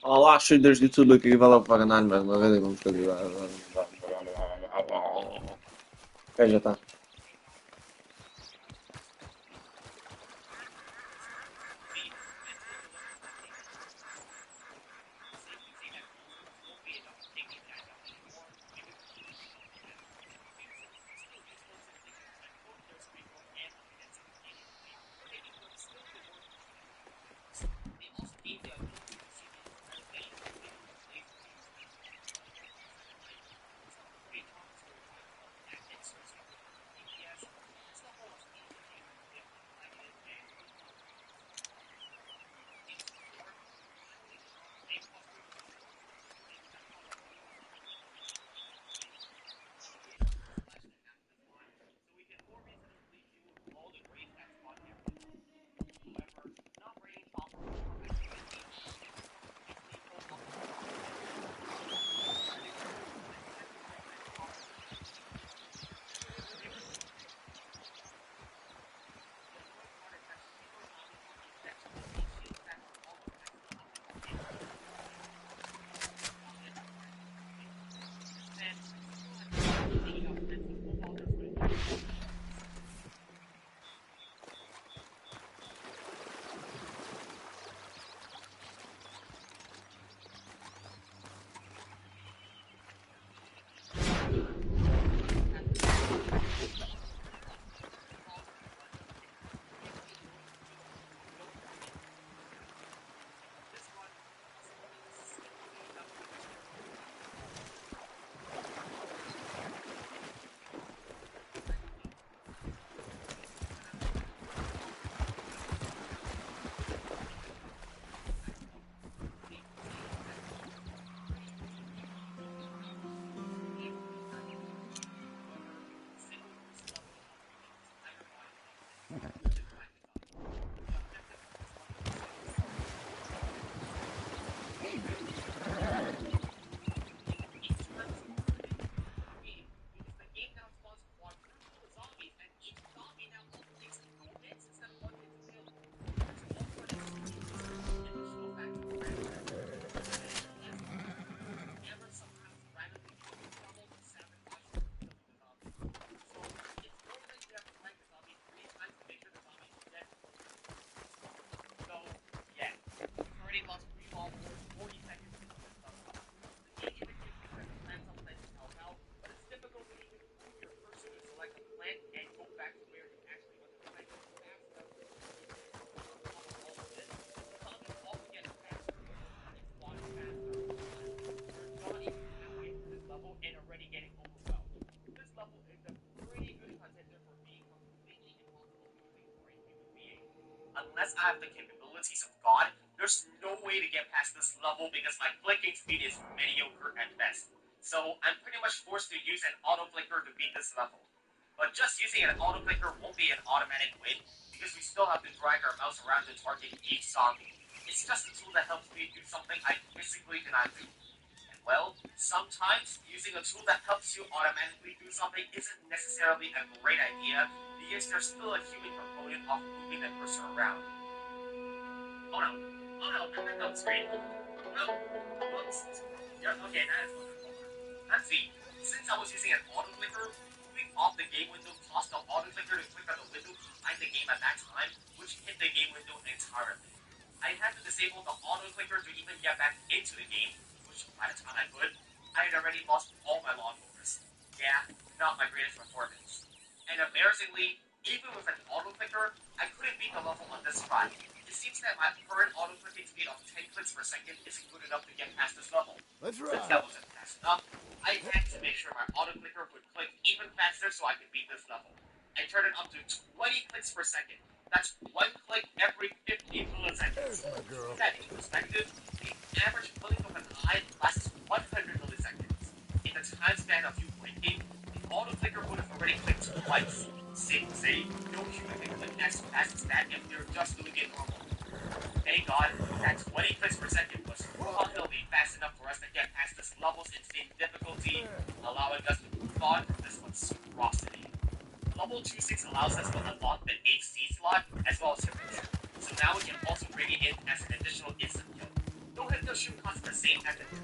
Olá, traders de tudo aqui, vai lá para ganhar, mas uma vez vamos fazer. Ok, já está. Unless I have the capabilities of God, there's no way to get past this level because my clicking speed is mediocre at best. So I'm pretty much forced to use an auto clicker to beat this level. But just using an auto clicker won't be an automatic win because we still have to drag our mouse around to target each zombie. It's just a tool that helps me do something I physically cannot do. And well, sometimes using a tool that helps you automatically do something isn't necessarily a great idea because there's still a human component of moving the cursor around. Oh no. Oh no, that was great. Well, whoops. Yeah, okay, that is wonderful. Let's see. Since I was using an auto clicker, moving off the game window caused the auto clicker to click on the window behind the game at that time, which hid the game window entirely. I had to disable the auto clicker to even get back into the game, which by the time I could, I had already lost all my lawnmowers. Yeah, not my greatest performance. And embarrassingly, even with an auto clicker, I couldn't beat the level on this try. It seems that my current auto clicking speed of 10 clicks per second isn't good enough to get past this level. Let's Since ride. that wasn't fast enough, I had to make sure my auto clicker would click even faster so I could beat this level. I turned it up to 20 clicks per second. That's one click every 50 There's milliseconds. my To girl. put that into perspective, the average blink of an eye lasts 100 milliseconds. In the time span of you blinking, the auto clicker would have already clicked twice. Safe to say, no human can click as fast as that if they're just doing it normally. Thank God that 20 clicks per second was finally fast enough for us to get past this level's insane difficulty, allowing us to move on from this monstrosity. Level 26 allows us to unlock the HC slot as well as Hypno Shoot, so now we can also bring it in as an additional instant kill. Though Hypno Shoot costs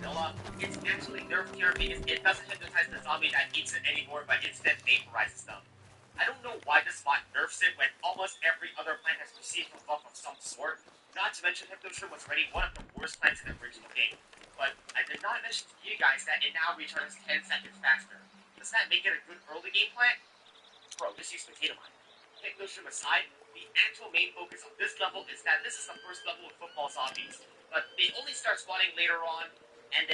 vanilla, it's actually nerfed here because it doesn't hypnotize the zombie that eats it anymore, but instead vaporizes them. I don't know why this mod nerfs it when almost every other plant has received a buff of some sort. Not to mention Hypnoshroom was already one of the worst plants in the original game. But I did not mention to you guys that it now recharges 10 seconds faster. Does that make it a good early game plant? Bro, just use Potato Mine. Hypnoshroom aside, the actual main focus of this level is that this is the first level of football zombies. But they only start spawning later on, and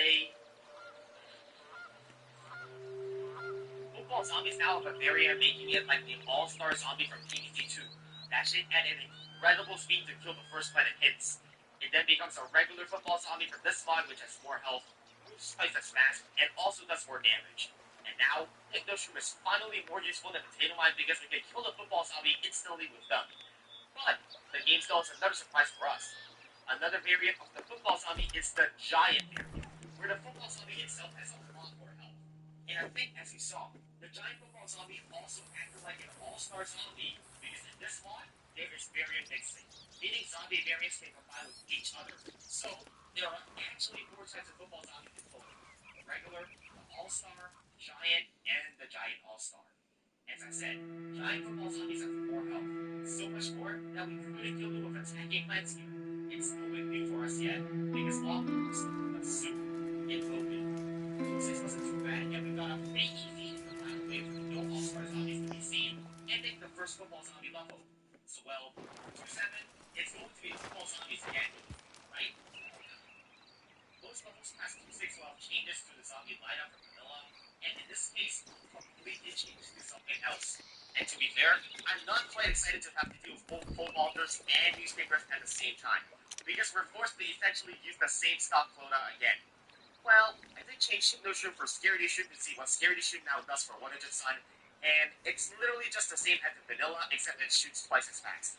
football zombies now have a barrier, making it like the all-star zombie from PvZ 2. That should add an incredible speed to kill the first planet hits. It then becomes a regular football zombie for this mod, which has more health, moves twice as fast, and also does more damage. And now, Hypnoshroom is finally more useful than Potato Mine because we can kill the football zombie instantly with them. But the game still has another surprise for us. Another variant of the football zombie is the giant variant, where the football zombie itself has a lot more health. And I think, as you saw, the giant football zombie also acted like an all-star zombie because in this mod, there is variant mixing, meaning zombie variants can combine with each other. So, there are actually 4 types of football zombies in total. Regular, the all-star, giant, and the giant all-star. As I said, giant football zombies have more health, so much more that we couldn't kill them with attacking plants here. It's no big deal for us yet, because offers, but soon it will be. 2-6 wasn't too bad, and we got a pretty easy in the final wave with no all-star zombies to be seen, ending the first football zombie level. So well, for 2-7, it's going to be football zombies again, right? Most levels past 2-6 will have changes to the zombie lineup from vanilla, and in this case, completely changed to something else. And to be fair, I'm not quite excited to have to deal with both pole vaulters and newspapers at the same time, because we're forced to essentially use the same stock quota again. Well, I did change Hypnoshroom for Scaredy Shroom to see what Scaredy Shroom now does for 100 Sun, and it's literally just the same as the vanilla, except it shoots twice as fast.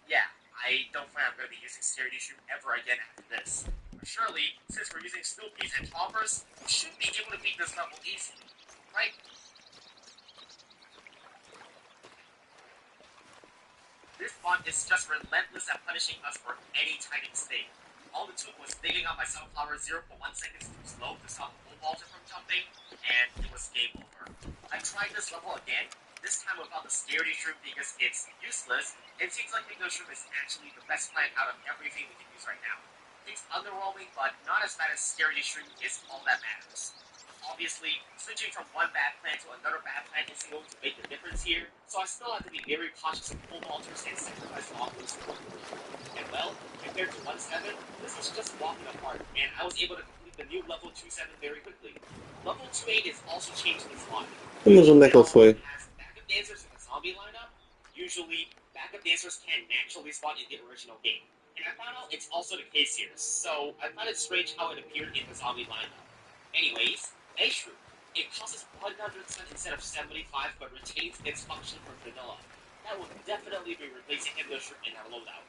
Yeah, I don't plan I'm going to be using Scaredy Shroom ever again after this. But surely, since we're using Snow Peas and Toppers, we should be able to beat this level easily, right? This bot is just relentless at punishing us for any tiny mistake. All it took was digging on my sunflower 0.1 seconds too slow to stop the Vaulter from jumping, and it was game over. I tried this level again, this time without the Scaredy Shroom because it's useless. It seems like Hypnoshroom is actually the best plan out of everything we can use right now. It's underwhelming, but not as bad as Scaredy Shroom is all that matters. Obviously, switching from one bad plan to another bad plan isn't going to make a difference here, so I still have to be very cautious of pole vaulters and sacrifice offers. And well, compared to 1-7, this was just walking apart, and I was able to complete the new level 2-7 very quickly. Level 2-8 is also changed this mod. Może mleko foi. Has backup dancers in the zombie lineup. Usually, backup dancers can naturally spawn in the original game. And I found out it's also the case here, so I found it strange how it appeared in the zombie lineup. Anyways, Ashroom. It costs 100 Sun instead of 75, but retains its function from vanilla. That will definitely be replacing Hypnoshroom in our loadout.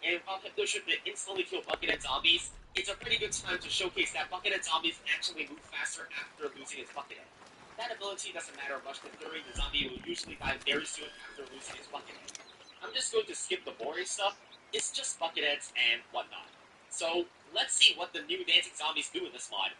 And while Hypnoshroom can instantly kill Buckethead zombies, it's a pretty good time to showcase that Buckethead zombies actually move faster after losing its Buckethead. That ability doesn't matter much considering the zombie will usually die very soon after losing its Buckethead. I'm just going to skip the boring stuff. It's just Bucketheads and whatnot. So, let's see what the new dancing zombies do in this mod.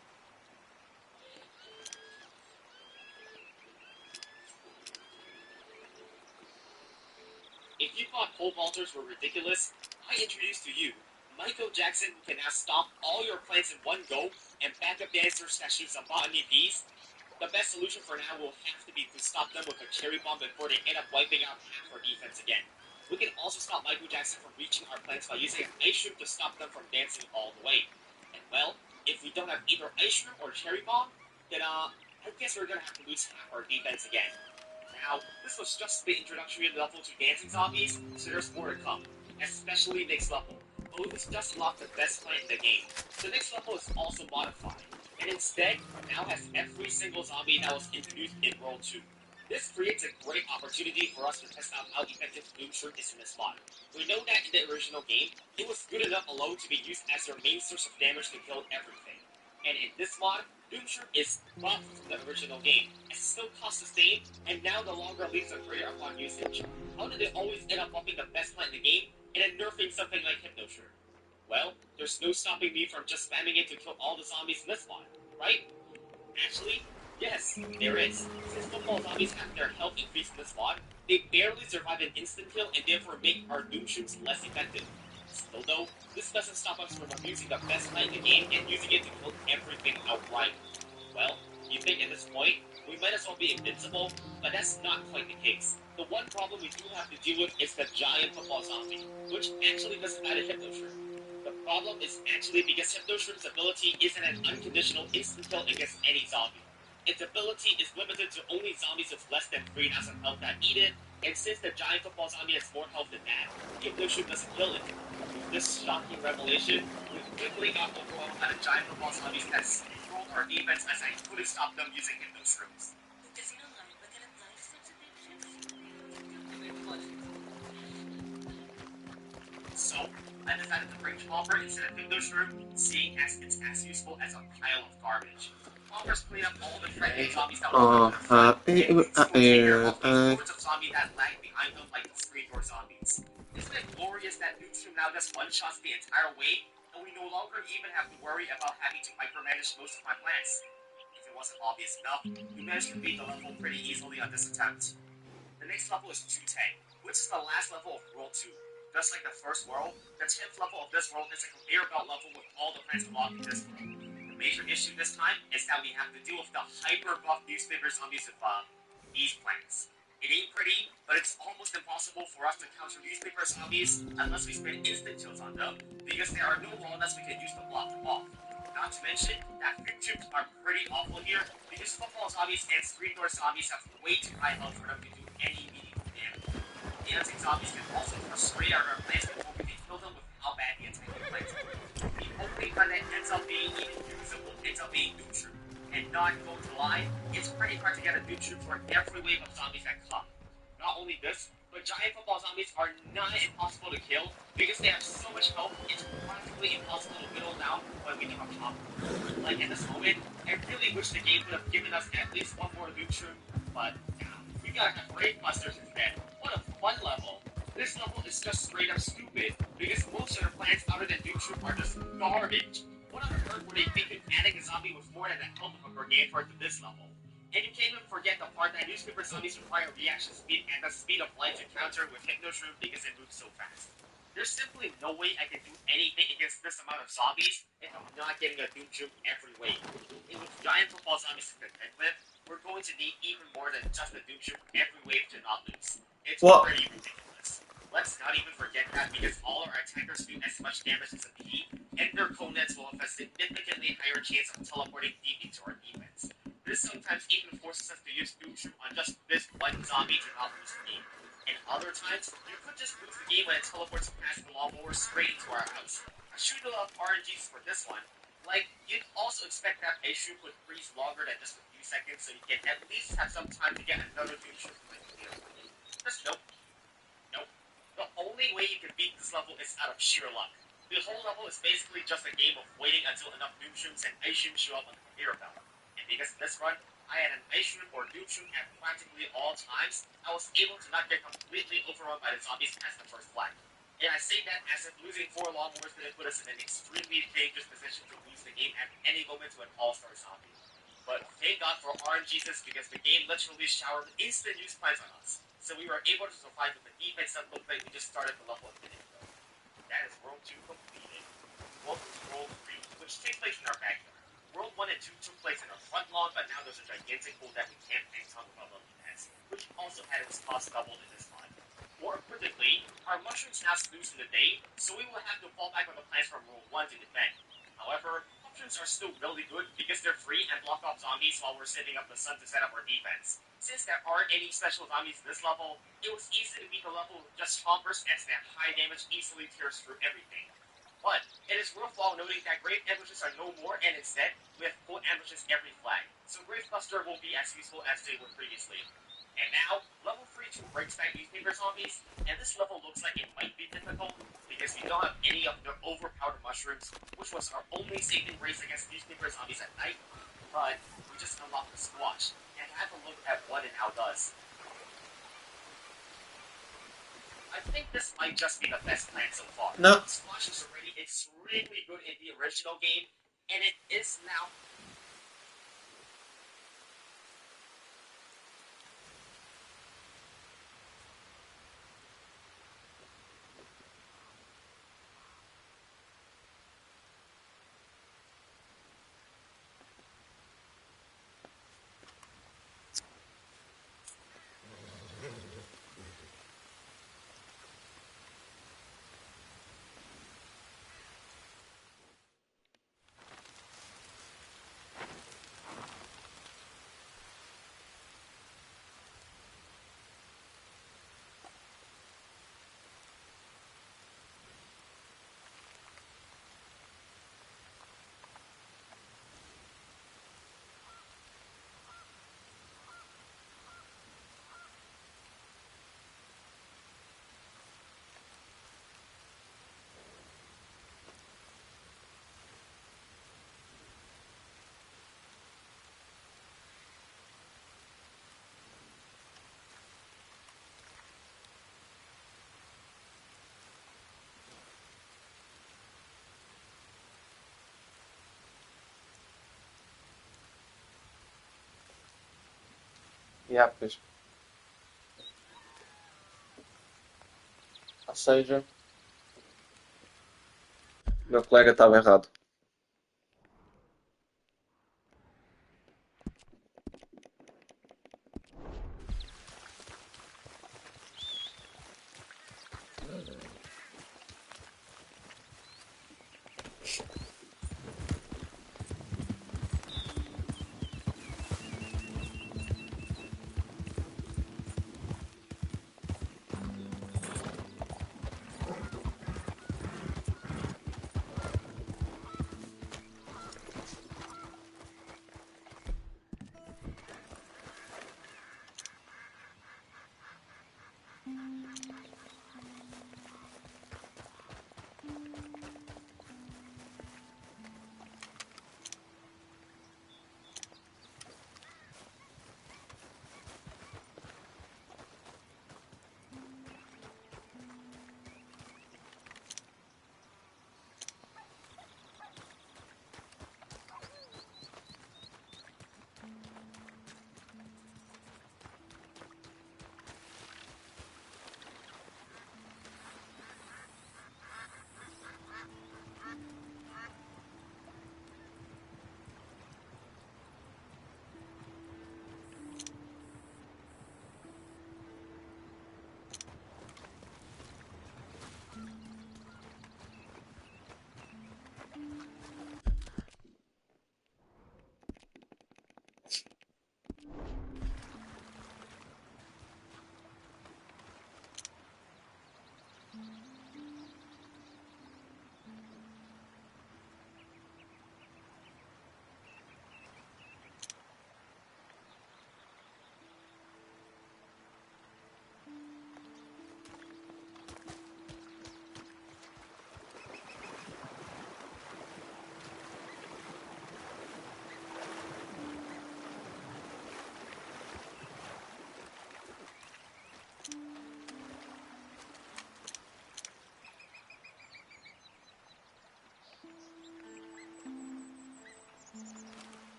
If you thought pole vaulters were ridiculous, I introduce to you Michael Jackson, who can now stomp all your plants in one go, and backup dancers that shoot some botany bees. The best solution for now will have to be to stop them with a cherry bomb before they end up wiping out half our defense again. We can also stop Michael Jackson from reaching our plants by using an ice shroom to stop them from dancing all the way. And well, if we don't have either ice shroom or cherry bomb, then I guess we're gonna have to lose half our defense again. Now, this was just the introductory level to dancing zombies, so there's more to come, especially next level. But we've just unlocked the best plant in the game. The next level is also modified, and instead now has every single zombie that was introduced in World 2. This creates a great opportunity for us to test out how effective Doomshroom is in this mod. We know that in the original game, it was good enough alone to be used as your main source of damage to kill everything. And in this mod, Doomshroom is buffed from the original game, it still costs the same, and now no longer leaves a greater upon usage. How did they always end up buffing the best plant in the game, and then nerfing something like Hypnoshroom? Well, there's no stopping me from just spamming it to kill all the zombies in this mod, right? Actually, yes, there is. Since football zombies have their health increased in this mod, they barely survive an instant kill and therefore make our doom troops less effective. Still though, this doesn't stop us from abusing the best plan in the game and using it to kill everything outright. Well, you think at this point, we might as well be invincible, but that's not quite the case. The one problem we do have to deal with is the giant football zombie, which actually doesn't add a Hypno Shrimp. The problem is actually because Hypno Shrimp's ability isn't an unconditional instant kill against any zombie. Its ability is limited to only zombies with less than 3,000 health that eat it, and since the giant football zombie has more health than that, Hypno Shrimp doesn't kill it. With this shocking revelation, we quickly got overwhelmed by the giant football zombies that steamrolled our defense as I couldn't stop them using Hypno Shrimps. So, I decided to bring Chomper instead of Hypno Shrimp, seeing as it's as useful as a pile of garbage. Chomper's clean up all the threatening zombies that were in the front, and Boots will take care of these hordes of zombies that lag behind them like the screen door zombies. Isn't it glorious that Doomstream now just one-shots the entire way, and we no longer even have to worry about having to micromanage most of my plans? If it wasn't obvious enough, we managed to beat the level pretty easily on this attempt. The next level is 210, which is the last level of World 2. Just like the first world, the 10th level of this world is a conveyor belt level with all the plants unlocked in this world. The major issue this time is that we have to deal with the hyper-buff newspaper zombies with these plants. It ain't pretty, but it's almost impossible for us to counter newspaper zombies unless we spend instant kills on them, because there are no walnuts we can use to block them off. Not to mention that food tubes are pretty awful here, because football zombies and screen door zombies have way too high health for them to do any meaningful damage. Dancing zombies can also frustrate our plants before we can kill them with how bad the attacking plants are. The only one that ends up being even usable ends up being Doomshroot. And not going to lie, it's pretty hard to get a Doomshroot for every wave of zombies that come. Not only this, but giant football zombies are not impossible to kill because they have so much health, it's practically impossible to whittle down when we drop Chomper. Like at this moment, I really wish the game would have given us at least one more Doomshroot, but we got Brave Busters instead. What a fun level! This level is just straight up stupid, because most of their plans other than Doomshroot are just garbage. What on earth were they thinking adding a zombie with more than the health of a Gargantuar to this level? And you can't even forget the part that newspaper zombies require reaction speed and the speed of light to counter with Hypno Shrimp because it moves so fast. There's simply no way I can do anything against this amount of zombies if I'm not getting a Doom Shrimp every wave. And with giant football zombies to contend with, we're going to need even more than just a Doom Shrimp every wave to not lose. It's pretty ridiculous. Let's not even forget that because all our attackers do as much damage as a P, and their Conets will have a significantly higher chance of teleporting deep into our defense. This sometimes even forces us to use Doomshroot on just this one zombie to not lose the game. And other times, you could just lose the game when it teleports past the lawnmower straight into our house. I shoot a lot of RNGs for this one. Like, you'd also expect that a shoot would freeze longer than just a few seconds, so you can at least have some time to get another Doomshroot from the computer. Just nope. Nope. The only way you can beat this level is out of sheer luck. The whole level is basically just a game of waiting until enough Doomshrooms and Ice Shrooms show up on the conveyor belt. And because of this run, I had an Ice Shroom or Doomshroom at practically all times, I was able to not get completely overrun by the zombies past the first flag. And I say that as if losing 4 lawnmowers didn't put us in an extremely dangerous position to lose the game at any moment to an all-star zombie. But thank God for RNGs because the game literally showered instant use plans on us. So we were able to survive with a defense that looked like we just started the level a minute ago. That is World 2 completed. Welcome to World 3, which takes place in our backyard. World 1 and 2 took place in our front lawn, but now there's a gigantic hole that we can't fix on without level defense, which also had its cost doubled in this mod. More critically, our mushrooms now snooze in the day, so we will have to fall back on the plans from World 1 to defend. However, options are still really good because they're free and block off zombies while we're setting up the sun to set up our defense. Since there aren't any special zombies in this level, it was easy to beat the level with just chompers as their high damage easily tears through everything. But it is worthwhile noting that Grave Ambushes are no more, and instead, we have full ambushes every flag, so Gravebuster won't be as useful as they were previously. And now, level 3-2 breaks back newspaper zombies, and this level looks like it might be difficult, because we don't have any of their overpowered mushrooms, which was our only saving grace against newspaper zombies at night, but we just unlocked the Squash, and have a look at what it now does. I think this might just be the best plan so far. No. Squash is already extremely really good in the original game, and it is now. Yapmış. Ou seja, o meu colega estava errado.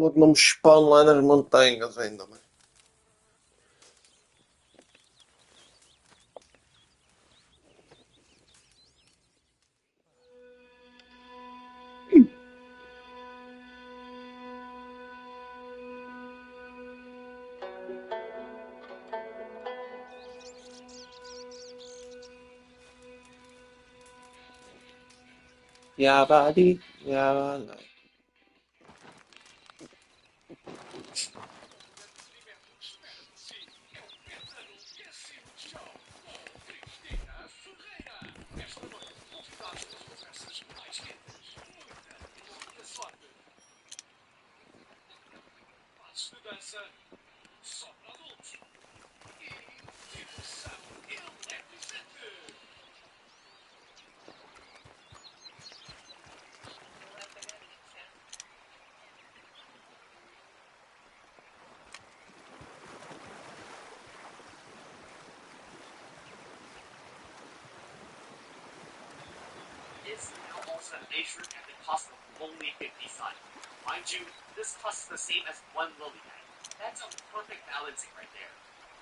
Não me spawn lá nas montanhas ainda, mano. Yabadi, yabala. Is now also an nation at the cost of only 50 sun. Mind you, this costs the same as one lily pad. That's a perfect balancing right there.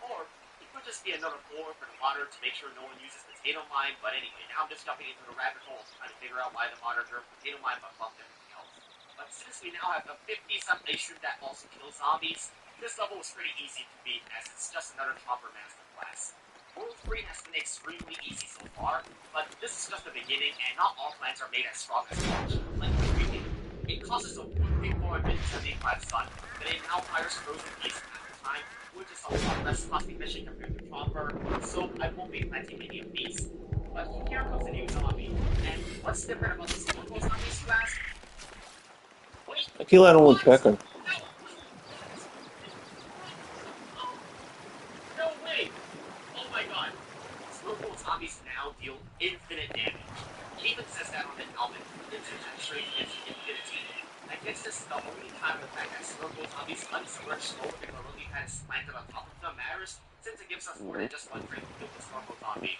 Or it could just be another floor for the monitor to make sure no one uses potato mine, but anyway, now I'm just jumping into the rabbit hole trying to figure out why the monitor potato mine but bumped everything else. But since we now have a 50 sun nation that also kills zombies, this level was pretty easy to beat as it's just another chopper master class. World 3 has been extremely easy so far, but this is just the beginning, and not all plants are made as strong as March. Like Creeping, it costs us a whooping 475 sun, but it now fires frozen beasts after time, which is a lot less cost efficient compared to Chomper, so I won't be planting many of these. But here comes a new zombie, and what's different about the Snorkel zombies, you ask? Wait, Aquilo era um what? woodpecker. No! No way! Oh my god! Snorkel zombies now deal infinite damage. It even says that on the helmet. It's actually its infinity. I guess this is the only time the fact that Snorkel zombies unsubmerged slower than the lily pad is planted on top of them matters, since it gives us more than just one drink to kill the Snorkel zombie.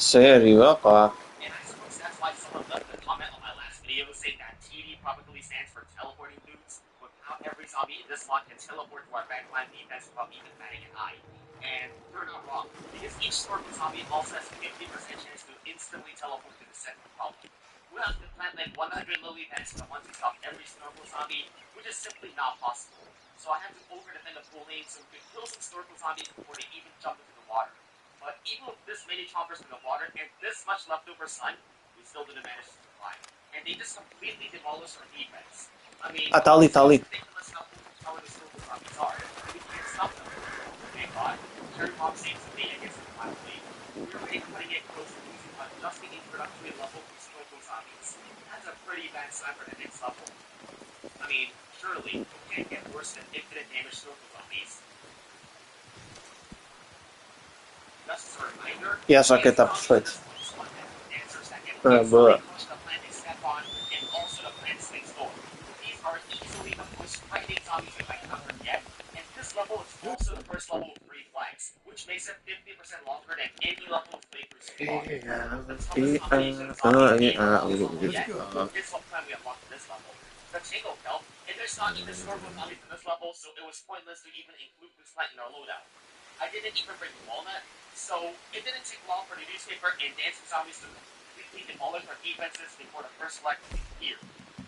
Sério, opá. And I suppose that's why someone left a comment on my last video saying that TD probably stands for teleporting dudes, with how every zombie in this mod can teleport to our backline defense without even batting an eye. And they're not wrong, because each Snorkel zombie also has a 50% chance to instantly teleport to the center problem. We'll have to plant like 100 lily pads to once we stop every Snorkel zombie, which is simply not possible. So I have to over-defend the pool lane so we can kill some Snorkel zombies before they even jump into the water. But even with this many chompers in the water and this much leftover sun, we still didn't manage to survive. And they just completely demolished our defense. I mean, Ah, tá ali, tá ali. ridiculous how powerful the Snorkel zombies are. We can't stop them. Thank God, Cherry Bomb saves the day against the final league. We're already cutting it close to losing on just the introductory level from Snorkel zombies. That's a pretty bad sign for the next level. I mean, surely it can't get worse than infinite damage Snorkel zombies. Just as a reminder, Yeah, só que tá perfeito. Ah, boa. the plant step on, and also the plant swings door. These are easily the most frightening zombies we've encountered yet, and this level is also the first level with 3 flags, which makes it 50% longer than any level of playthrough so far. The toughest combination of zombies yet is what plan we unlocked in this level. The Tango Kelp, and there's not even Snorkel zombies in this level, so it was pointless to even include this plant in our loadout. I didn't even bring Walnut, so it didn't take long for the newspaper and dancing zombies to completely demolish our defenses before the first flag was here.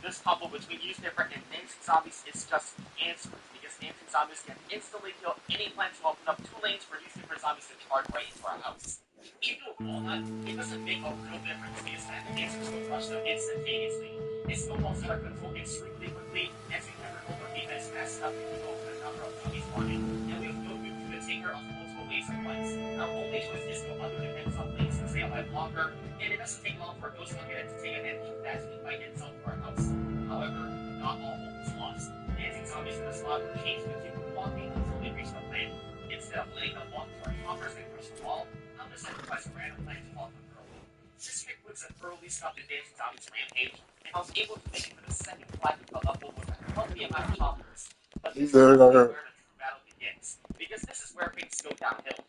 This combo between newspaper and dancing zombies is just answers, because dancing zombies can instantly kill any plant to open up 2 lanes for newspaper zombies to charge right into our house. Even with Walnut, it doesn't make a real difference because that dancers will crush them instantaneously. It snowballs out of control extremely quickly as we never hold our defense fast enough to keep open a number of zombies spawning, and we have no good to the taker of multiple lanes at once. Our only choice is to other defense on lanes since they alive longer, and it doesn't take long for a ghost unit to take advantage of that to invite itself to our house. However, not all hope is lost. Dancing zombies in the spot routines continue walking until they reach the plant. Instead of letting them walk to our choppers and crush the wall, I'm gonna sacrifice a random plant to walk them early. This trick was an early stop to dancing zombies rampage, and I was able to make it for the second flag of the level with a healthy amount of choppers. But this is where the true battle begins, because this is where things go downhill.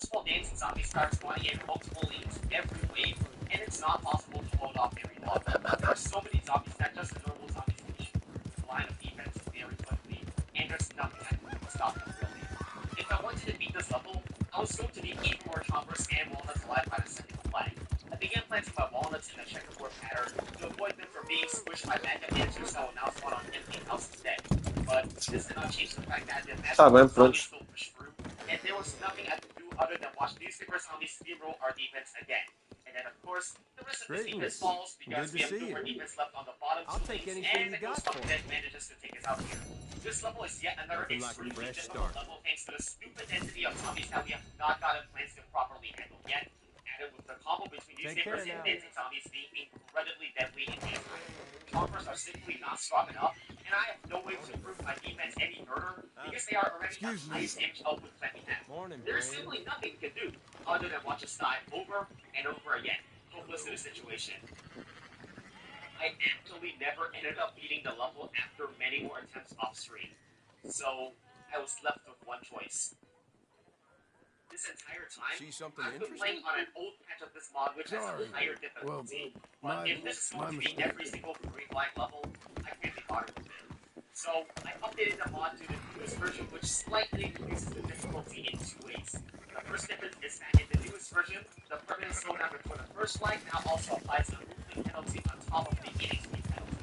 multiple dancing zombies start spawning in multiple leads every wave, and it's not possible to hold off every one. There are so many zombies that just the normal zombies can eat the line of defense very quickly, and there's nothing I can do to stop them really. If I wanted to beat this level, I was going to need even more choppers and walnuts alive by the second flag. I began planting my walnuts in a checkerboard pattern to avoid them from being squished by backup dancers that will now spawn on empty houses instead. But this did not change the fact that the bem, massive zombies prontos. still pushed through, and there was nothing I could do other than watch these super zombies steamroll our defense again. And then, of course, the rest of this defense falls because we have no more defense left on the bottom two lanes, and the Ghost of Death manages to take us out here. This level is yet another extremely difficult level thanks to the stupid density of zombies that we have not gotten plans to properly handle yet. Added with the combo between newspapers and dancing zombies being incredibly deadly in Android. Choppers are simply not strong enough, and I have no way to improve my defense any further because they are already the highest damage output that we have. There is simply nothing we can do other than watch us die over and over again. Hopeless to the situation. I actually never ended up beating the level after many more attempts off stream. So I was left with one choice. This entire time, I've been playing on an old patch of this mod which has a higher difficulty. But if this is going to be every single green flag level, I can't be bothered with it. So I updated the mod to the newest version which slightly reduces the difficulty in two ways. The first difference is that in the newest version, the permanent slowdown before the first flag now also applies a movement penalty on top of the hitting speed penalty.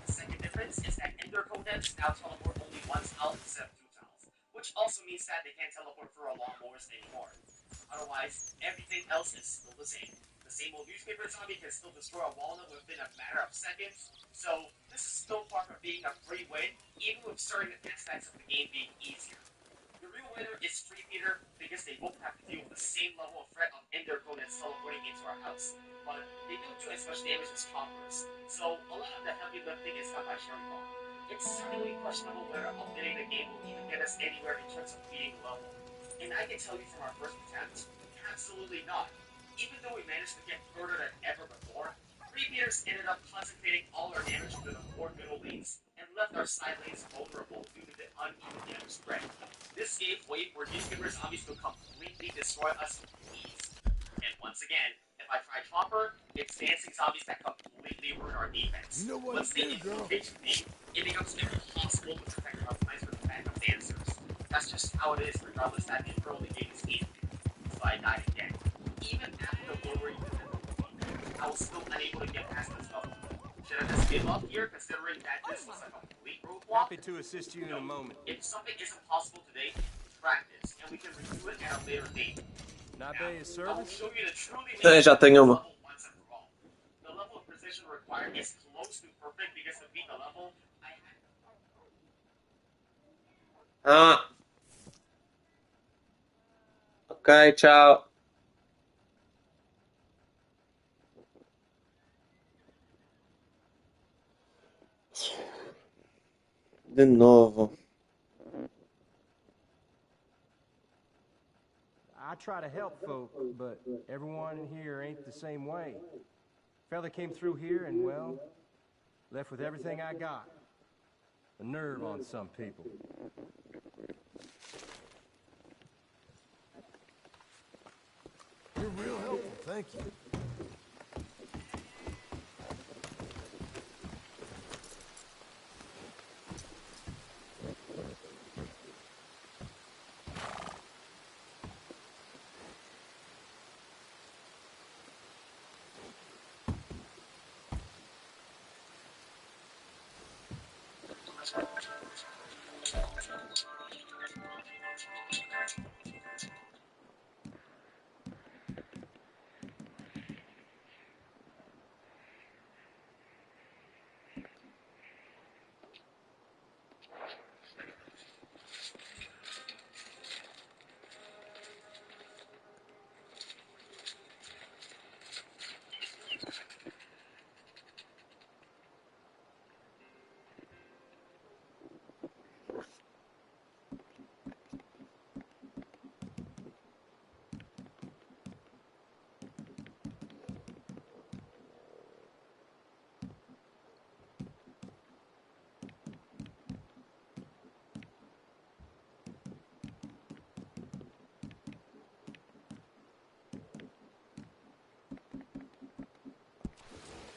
The second difference is that Ender Codex now teleport only once out instead of two tiles, which also means that they can't teleport through a lawnmowers anymore. Otherwise, everything else is still the same. The same old newspaper zombie can still destroy a walnut within a matter of seconds, so this is still far from being a free win, even with certain aspects of the game being easier. The real winner is Free Peter because they both have to deal with the same level of threat of Ender Codex teleporting into our house, but they don't do as much damage as Chompers, so a lot of the heavy lifting is done by Cherry Bomb. It's certainly questionable whether updating the game will even get us anywhere in terms of beating the level. And I can tell you from our first attempt, absolutely not. Even though we managed to get further than ever before, Free Peters ended up concentrating all our damage to the 4 middle lanes and left our side lanes vulnerable due to the uneven damage spread. This gave way for newspaper zombies to completely destroy us with ease. And once again, if I try Chopper, it's dancing zombies that completely ruin our defense. Once they infiltrate too deep, it becomes impossible to protect our lines with backup dancers. That's just how it is, regardless that the early game is easy. So I died again. Even after lowering the difficulty, I was still unable to get past this level. Should I just give up here, considering that this was a complete roadblock? Happy to assist you in a moment. If something isn't possible today, practice, and we can review it at a later date. Not Now, pay a I will service? show you the truly Já tenho uma. level once and for all. The level of precision required is close to perfect because to beat the level, I had Ah. Ok, ciao. De novo. I try to help folk, but everyone in here ain't the same way. Fella came through here and, well, left with everything I got. The nerve on some people. You're real helpful, thank you.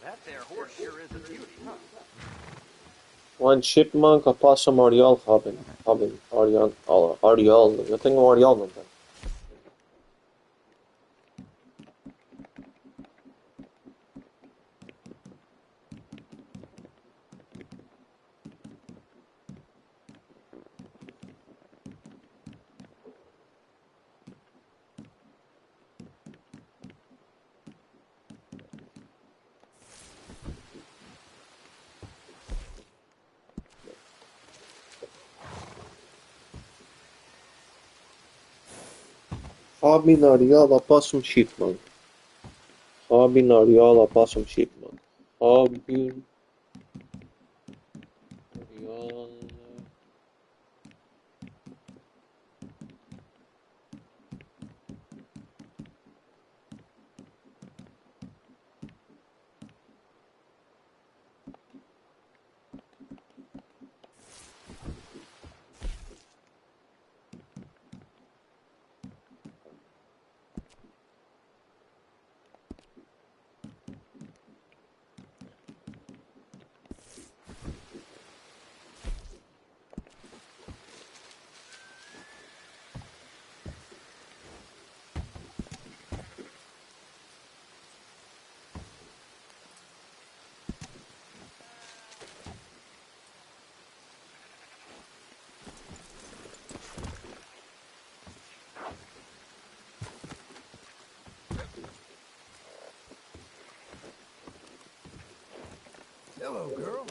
That there horse sure is a beauty, huh? One chipmunk, a possum, oriole, oriole. Eu tenho um oriole, não tenho. Robin, oriole, opossum, chipmunk. Robin, oriole, opossum, chipmunk. Robin, oriole. Hello, girl.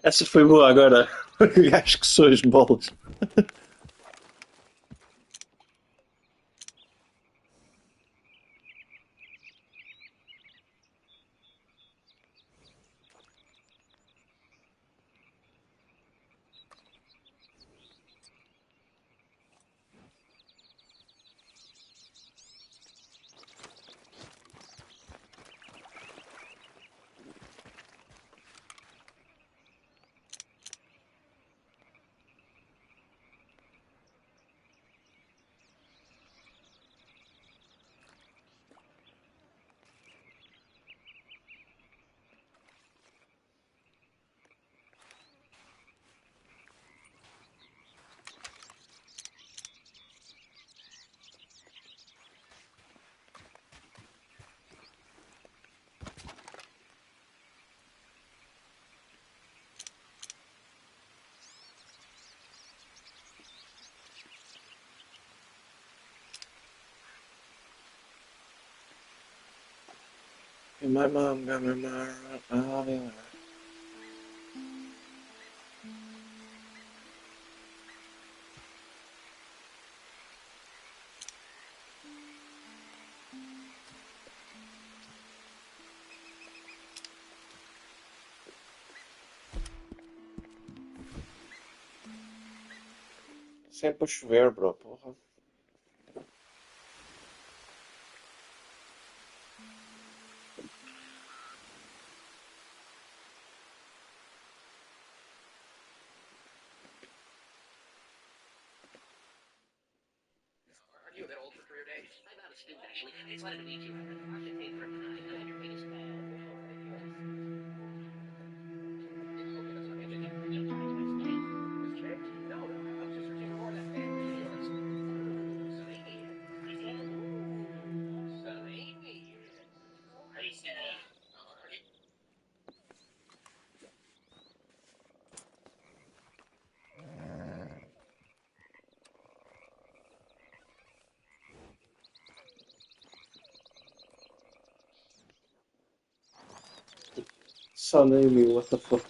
Essa foi boa agora. Acho que sou as bolas. My mom got me my. Isso é para chover, bro, porra. Are you a bit old for career day? I'm out of stew, actually. I just wanted to meet you. I should pay for it tonight. I have your latest style. Okay, that's not it. This chick? No, no, I was just searching for more of that fan of yours. Salami. Salami. I see. Alright. Son Amy, what the fuck?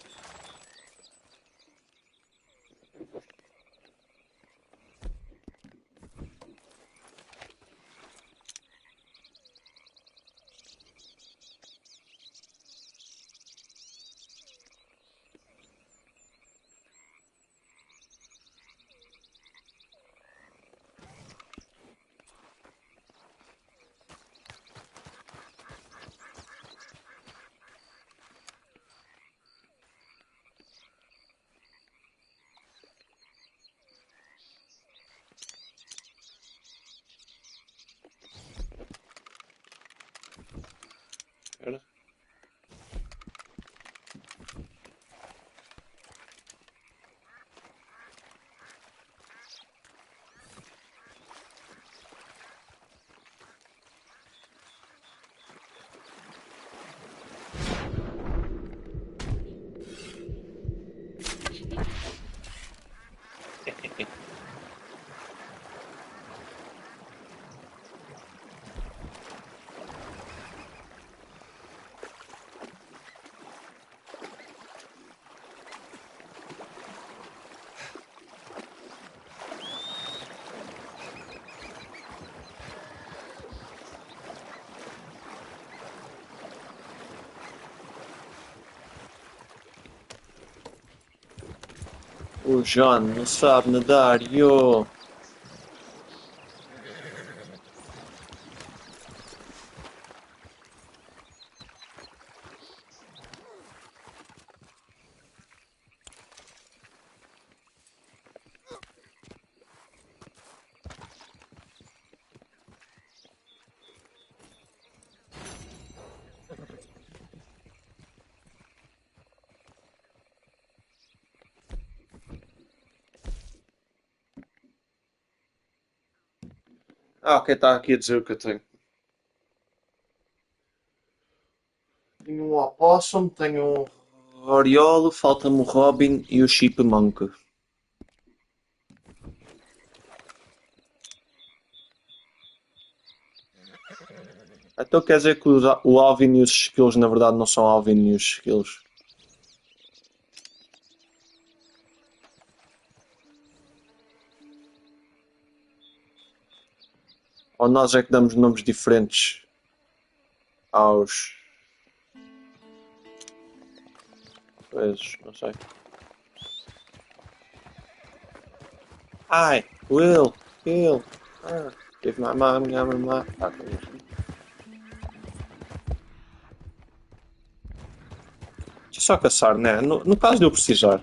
Era? O John não sabe nadar, yo. Ah, ok, está aqui a dizer o que eu tenho. Tenho um opossum, tenho Oriolo, falta-me o Robin e o Chipmunk. Então quer dizer que o Alvin e os Skills na verdade não são Alvin e os Skills? Ou nós é que damos nomes diferentes aos coisas, não sei. Hi, Will, give my mom, my. Deixa eu só caçar, né? No caso de eu precisar.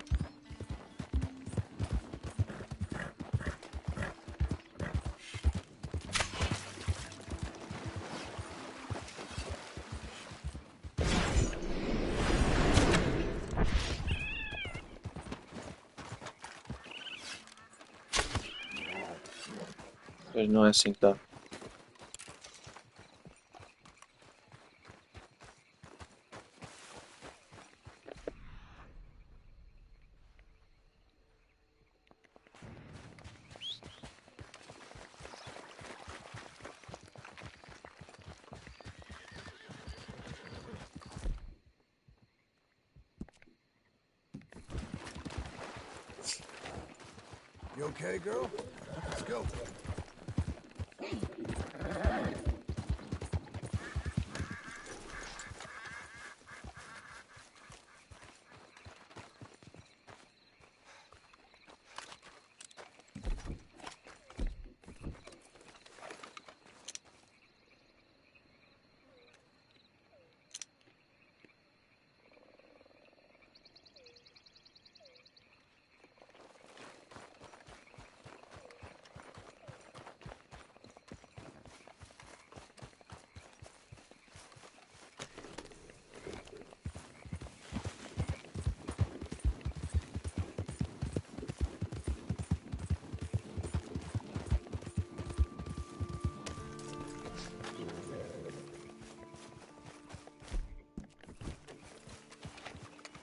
Mas não é assim que dá. You okay, girl? Let's go.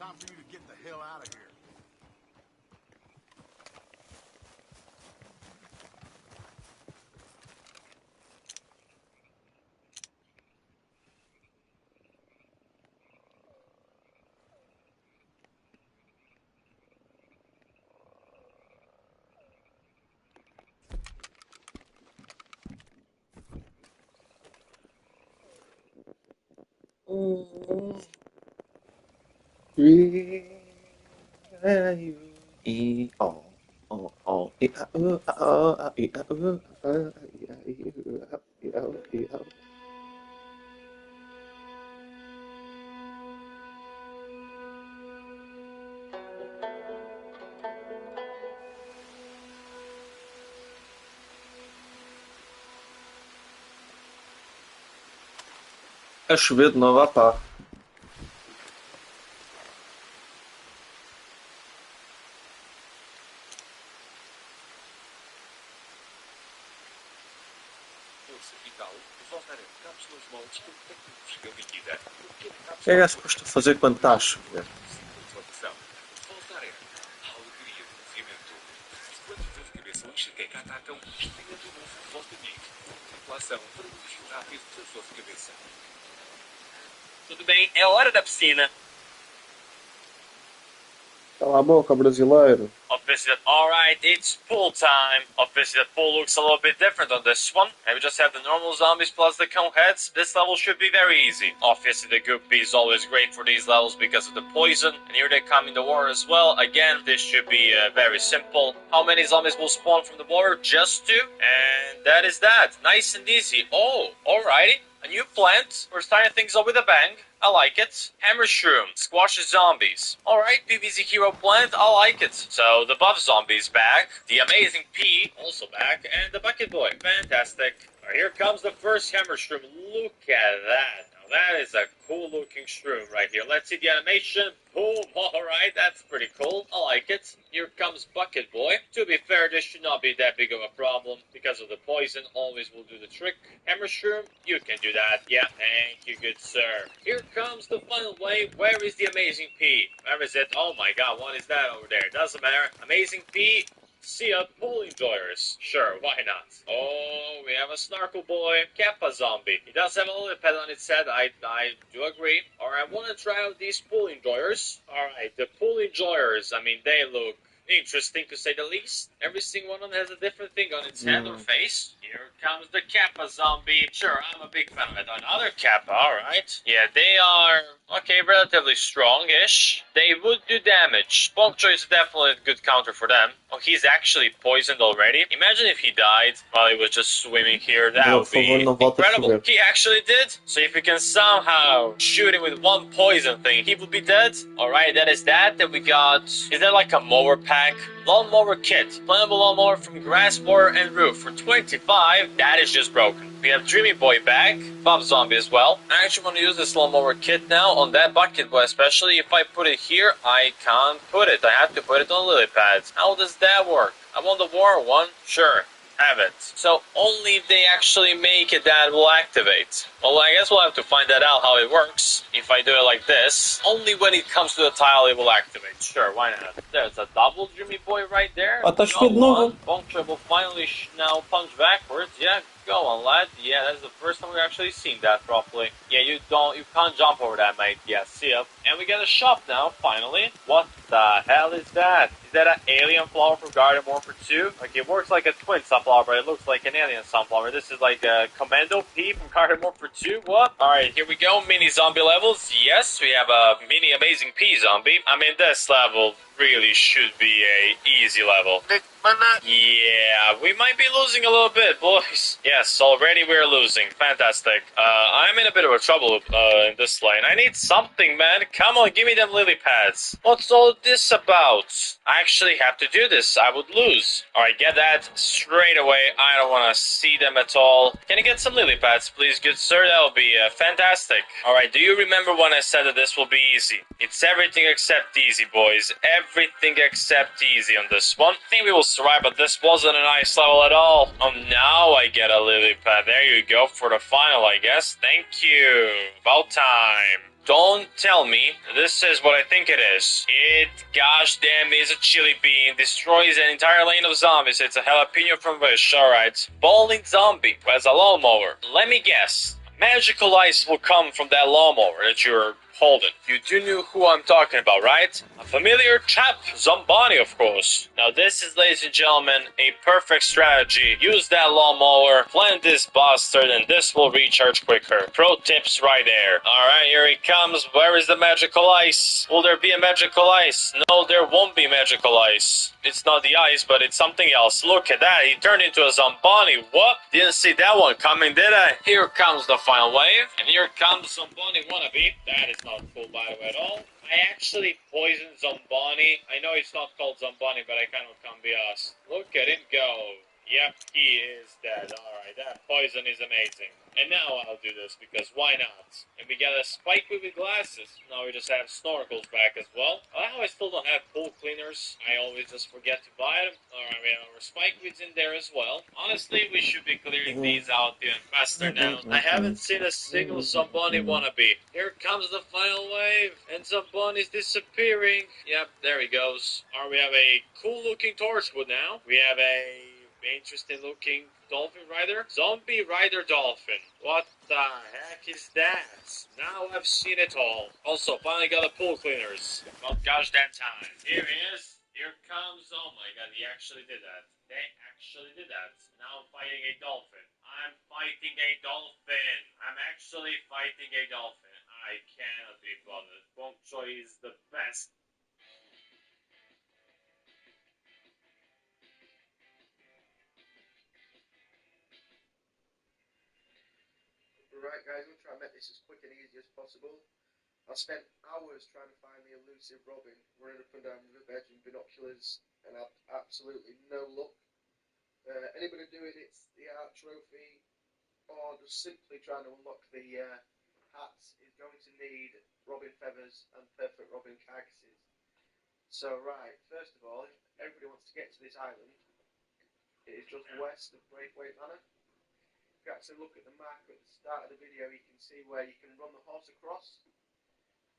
Time for you to get the hell out of here. A chover de novo, pá. O que é suposto fazer quando está a chover? Tudo bem, é hora da piscina. Cala a boca, brasileiro. Obviously, alright, it's pool time. Obviously, the pool looks a little bit different on this one. Maybe just have the normal zombies plus the cone heads. This level should be very easy. Obviously, the Goopy is always great for these levels because of the poison. And here they come in the water as well. Again, this should be very simple. How many zombies will spawn from the water? Just 2. And that is that. Nice and easy. Oh, alrighty. A new plant. We're starting things off with a bang. I like it. Hammer Shroom. Squashes zombies. Alright, PvZ Hero Plant. I like it. So, the Buff Zombie's back. The Amazing P, also back. And the Bucket Boy. Fantastic. Here comes the first Hammer Shroom. Look at that. Now that is a cool looking shroom right here. Let's see the animation. Boom, alright, that's pretty cool. I like it. Here comes Bucket Boy. To be fair, this should not be that big of a problem because of the poison. Always will do the trick. Hammer Shroom, you can do that. Yeah, thank you, good sir. Here comes the final wave. Where is the Amazing P? Where is it? Oh my god, what is that over there? Doesn't matter. Amazing P. See ya, pool enjoyers. Sure, why not? Oh, we have a Snarkle Boy, Kappa Zombie. He does have a little pet on its head, I do agree. Alright, I want to try out these pool enjoyers. Alright, the pool enjoyers, I mean, they look interesting to say the least. Every single one of them has a different thing on its head or face. Here comes the Kappa Zombie. Sure, I'm a big fan of it. Another Kappa, alright. Yeah, they are, okay, relatively strong-ish. They would do damage. Puncture is definitely a good counter for them. Oh, he's actually poisoned already. Imagine if he died while he was just swimming here. That would be incredible. He actually did. So if we can somehow shoot him with one poison thing, he would be dead. Alright, that is that. Then we got... Is that like a mower pack? Lawnmower kit. Playable lawnmower from grass, water, and roof. For 25, that is just broken. We have Dreamy Boy back, Bob Zombie as well. I actually want to use this lawnmower kit now on that bucket boy, especially if I put it here, I can't put it. I have to put it on lily pads. How does that work? I want the war one? Sure. Have it. So only if they actually make it that will activate. Well, I guess we'll have to find that out how it works. If I do it like this, only when it comes to the tile it will activate. Sure, why not? There's a double Dreamy Boy right there. Ah, tá chovendo de novo. Puncture will finally now punch backwards. Yeah, go on, lad. Yeah, that's the first time we've actually seen that properly. Yeah, you can't jump over that, mate. Yeah, see ya. And we get a shop now, finally. What the hell is that? Is that an alien flower from Garden Warfare 2? Like, it works like a twin sunflower, but it looks like an alien sunflower. This is like a Commando P from Garden Warfare 2. What? Alright, here we go. Mini zombie levels. Yes, we have a mini Amazing P zombie. I mean, this level really should be a easy level. Yeah, we might be losing a little bit, boys. Yes, already we're losing. Fantastic. I'm in a bit of a trouble in this lane. I need something, man. Come on, give me them lily pads. What's all this about? I actually have to do this. I would lose. Alright, get that straight away. I don't want to see them at all. Can you get some lily pads, please, good sir? That would be fantastic. Alright, do you remember when I said that this will be easy? It's everything except easy, boys. Everything except easy on this one. I think we will survive, but this wasn't a nice level at all. Oh, now I get a lily pad. There you go for the final, I guess. Thank you. About time. Don't tell me this is what I think it is. It, gosh damn, is a chili bean. Destroys an entire lane of zombies. It's a jalapeno from Wish. Alright. Bowling zombie who has a lawnmower. Let me guess. Magical ice will come from that lawnmower that you're holding. You do know who I'm talking about, right? A familiar chap, Zombani, of course. Now this is, ladies and gentlemen, a perfect strategy. Use that lawnmower, plant this bastard, and this will recharge quicker. Pro tips right there. Alright, here he comes. Where is the magical ice? Will there be a magical ice? No, there won't be magical ice. It's not the ice, but it's something else. Look at that, he turned into a Zombani. What? Didn't see that one coming, did I? Here comes the final wave, and here comes Zombani wannabe. That is not cool, by the way, at all. I actually poisoned Zombani. I know it's not called Zombani, but I cannot come be asked. Look at him go. Yep, he is dead. Alright, that poison is amazing. And now I'll do this, because why not? And we got a spike with glasses. Now we just have snorkels back as well. I know I still don't have pool cleaners. I always just forget to buy them. Alright, we have our spike weeds in there as well. Honestly, we should be clearing these out even faster now. I haven't seen a single Zombani wannabe. Here comes the final wave, and Zombani's disappearing. Yep, there he goes. Alright, we have a cool looking torchwood now. We have a interesting looking dolphin rider. Zombie rider dolphin. What the heck is that? Now I've seen it all. Also, finally got the pool cleaners. About gosh damn time. Here he is. Here comes. Oh my god, he actually did that. They actually did that. Now I'm fighting a dolphin. I'm fighting a dolphin. I'm actually fighting a dolphin. I cannot be bothered. Bok Choy is the best. Right guys, I'm going to try and make this as quick and easy as possible. I spent hours trying to find the elusive Robin, running up and down the bed with binoculars, and had absolutely no luck. Anybody doing it's the art trophy, or just simply trying to unlock the hats is going to need robin feathers and perfect robin carcasses. So right, first of all, if everybody wants to get to this island, it is just west of Braithwaite Manor. If you actually look at the map at the start of the video, you can see where you can run the horse across,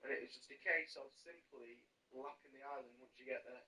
and it is just a case of simply lapping the island once you get there.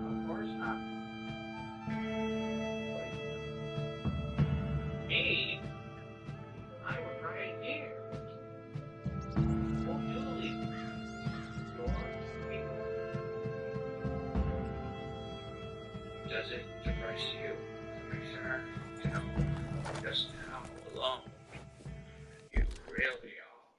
Of course not. Me? I was right here. Well, Julie, you're sweet. Does it depress you, Commissioner, to know just how alone you really are?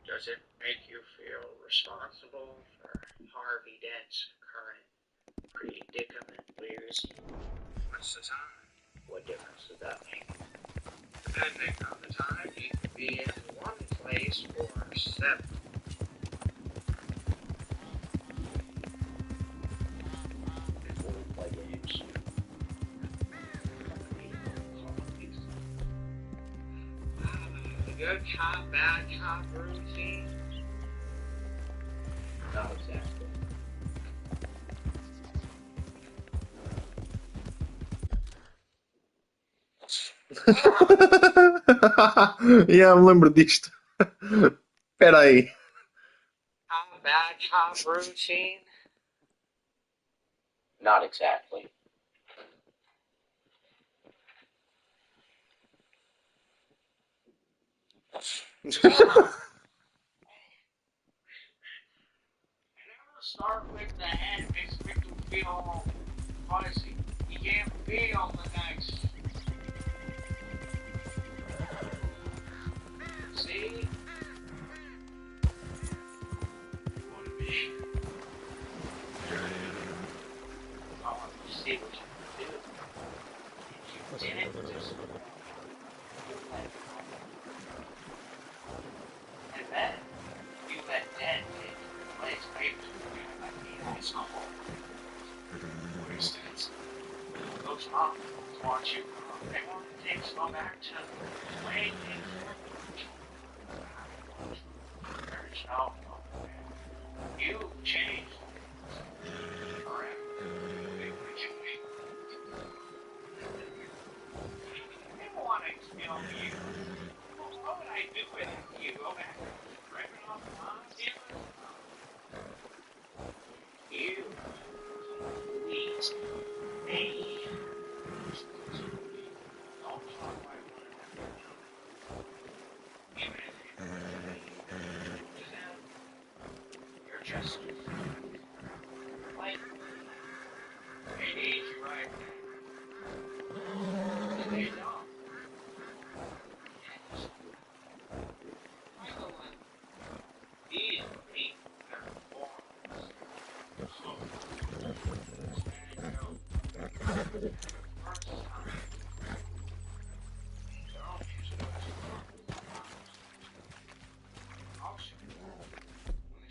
Does it make you feel responsible for Harvey Dent's current predicament, Weir's? What's the time? What difference does that make? Depending on the time, you can be in one place for 7. Before we play games. The good cop, bad cop routine? Not exactly. Yeah, me lembro disto. Espera aí. Bad cop routine? Not exactly. Start with the head makes people feel all fuzzy. You can't feel the next. See? You want to be. Oh, you see what you can do. If you didn't just. And then you let dead take your place, papers. It's not all. For instance, those moms want you. They want to take some back to play things. There's no. You changed. Forever. They want to kill you. What would I do with you? Go back and rip it off the lines here? You. Please. Me. Don't talk like one. Even if you're just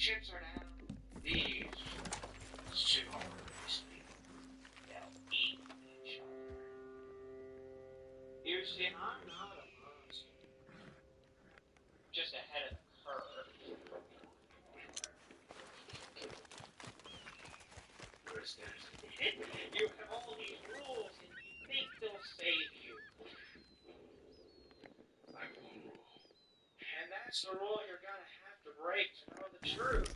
chips are down. These seriously, they'll eat each other. You see, I'm not a monster. Just ahead of the curve. You have all these rules and you think they'll save you. I'm one rule. And that's the rule you're gonna have to break to know the truth.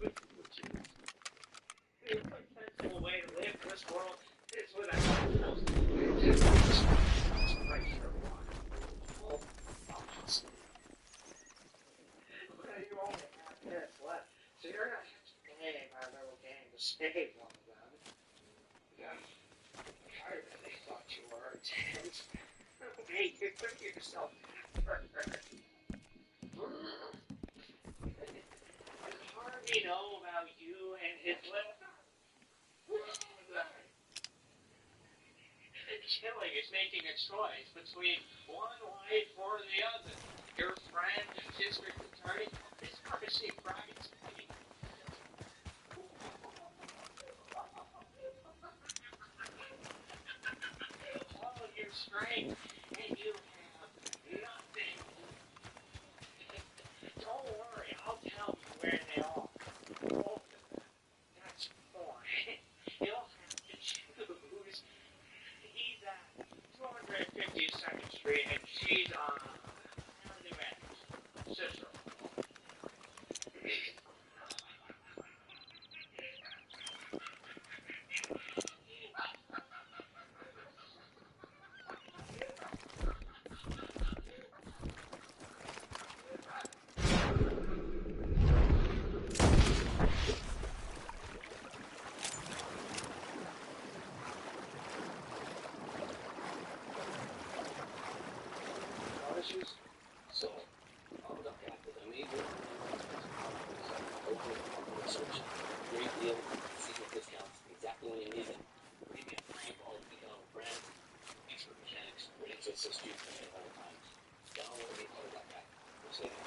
The only sensible way to live in this world is without rules. Let's break your one. Well, you only have minutes left, so you're gonna have to play my little game to save one of them. Yeah. I really thought you were intense. Hey, you put yourself first. Does Harvey know about you and his little... Killing is making a choice between one life or the other. Your friend, district attorney, is Percy Price. All of your strength, and you have nothing. Don't worry, I'll tell you where they are. Both of them. That's fine. You'll have to choose. He's at 252nd Street, and she's on Avenue X, Cicero. Issues? So, I'll look after them either. Open search. Great deal. Secret discounts. Exactly when you need them. Maybe a free ball economic brand. Expert mechanics. Ready to assist you at all times. Download the auto back. We'll save you.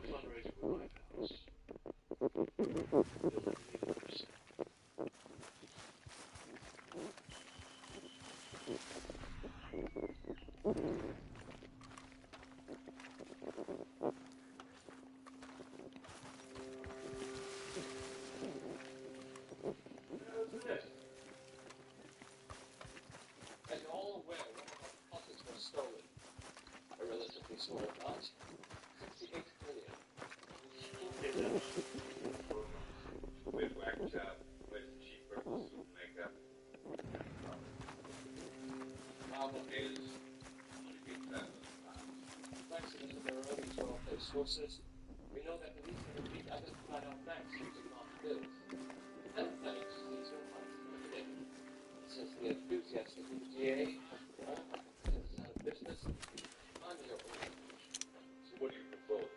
Fundraising for my house. As you're all aware, one of our deposits was stolen. A relatively small amount. 68 million. With whack job, with cheap purpose makeup. Problem is, money gets that. Thanks to this of their own internal sources, we know that the least of the identified our banks using marked bills. And thanks, these are funds for the day. Since the enthusiastic DA, since it's out of business, I'm your own. So what do you propose?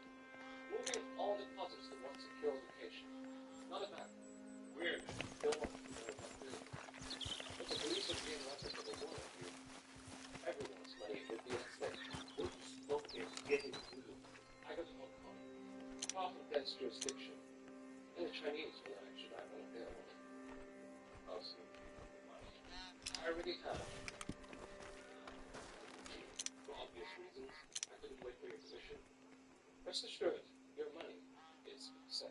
Moving all deposits to one secure location. Not a matter. Weird. Don't want to know about this. But the police are being reckless of the one of you. Everyone's money would be at stake. Oops, focus, getting through. I got Hong Kong. Far from dense jurisdiction. And the Chinese will not extradite one of their own. I'll see. I already have. For obvious reasons, I couldn't wait for your permission. Rest assured, your money is safe.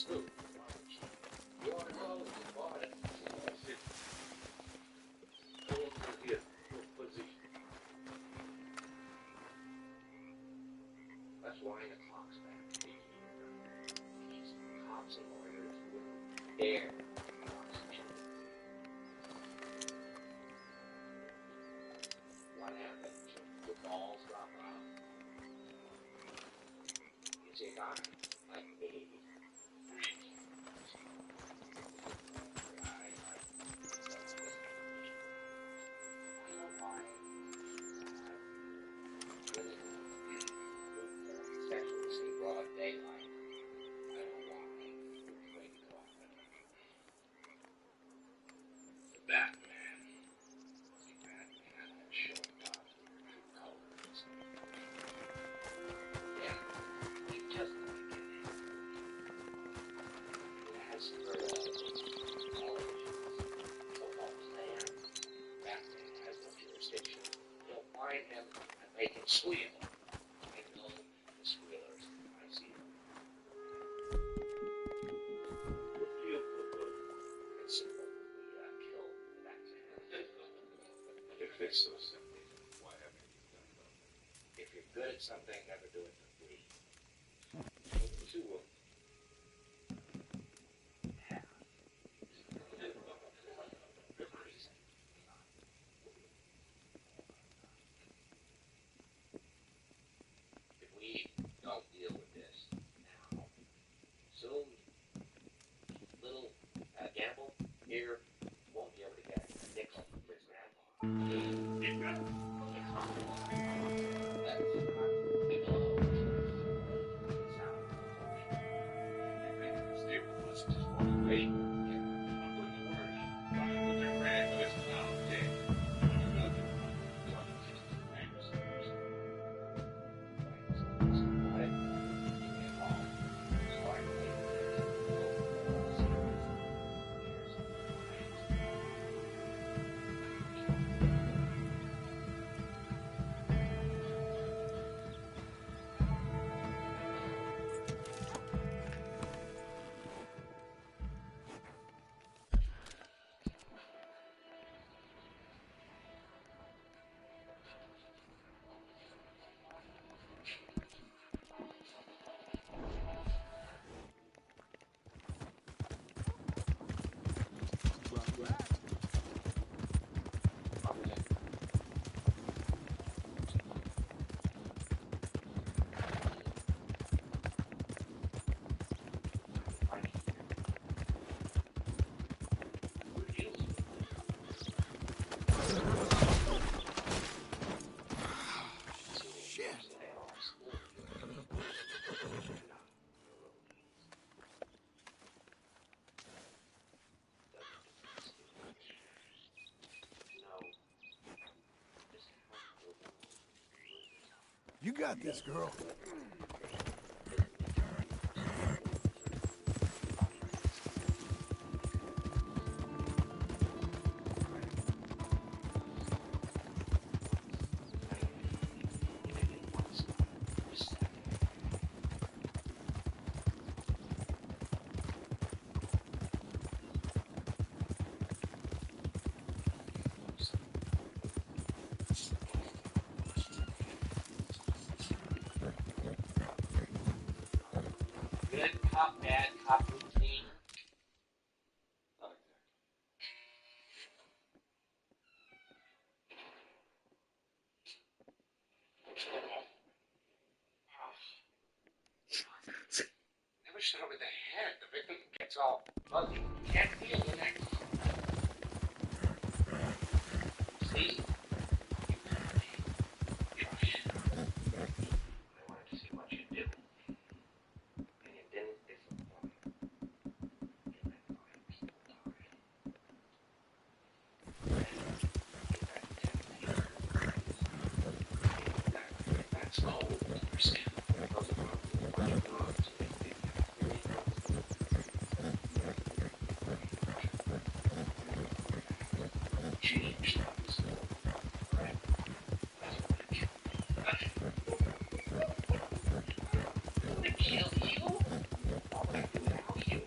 Snoop. You want to know? He bought it. Go over here. Your position. That's why the clock's back. These cops and lawyers wouldn't dare prosecution. What happened? The balls drop out. It's a guy like me. Make him squeal. I know the squealers. I see them. What do you propose? It's simple. We kill that man. If it's so simple, why haven't you done it? If you're good at something, never do it for free. What you want? You're crazy. If we don't deal with this now, soon, little Gamble here won't be able to get a nickel for his grandpa. That's not Stay with us, just walk away. I'm going to worry. Why would the grand listen now? Yeah. You know, you want to teach us manners. You got this, girl. Good cop, bad cop routine. Not exactly. Never shoot over the head. The victim gets all fuzzy. Can't feel the neck. See? I wanted to see what you do. And you didn't disappoint. You let lives die. That's cold. Those are what you want to make. Change things. Right? That's what I kill. I want to kill you? What would I do without you?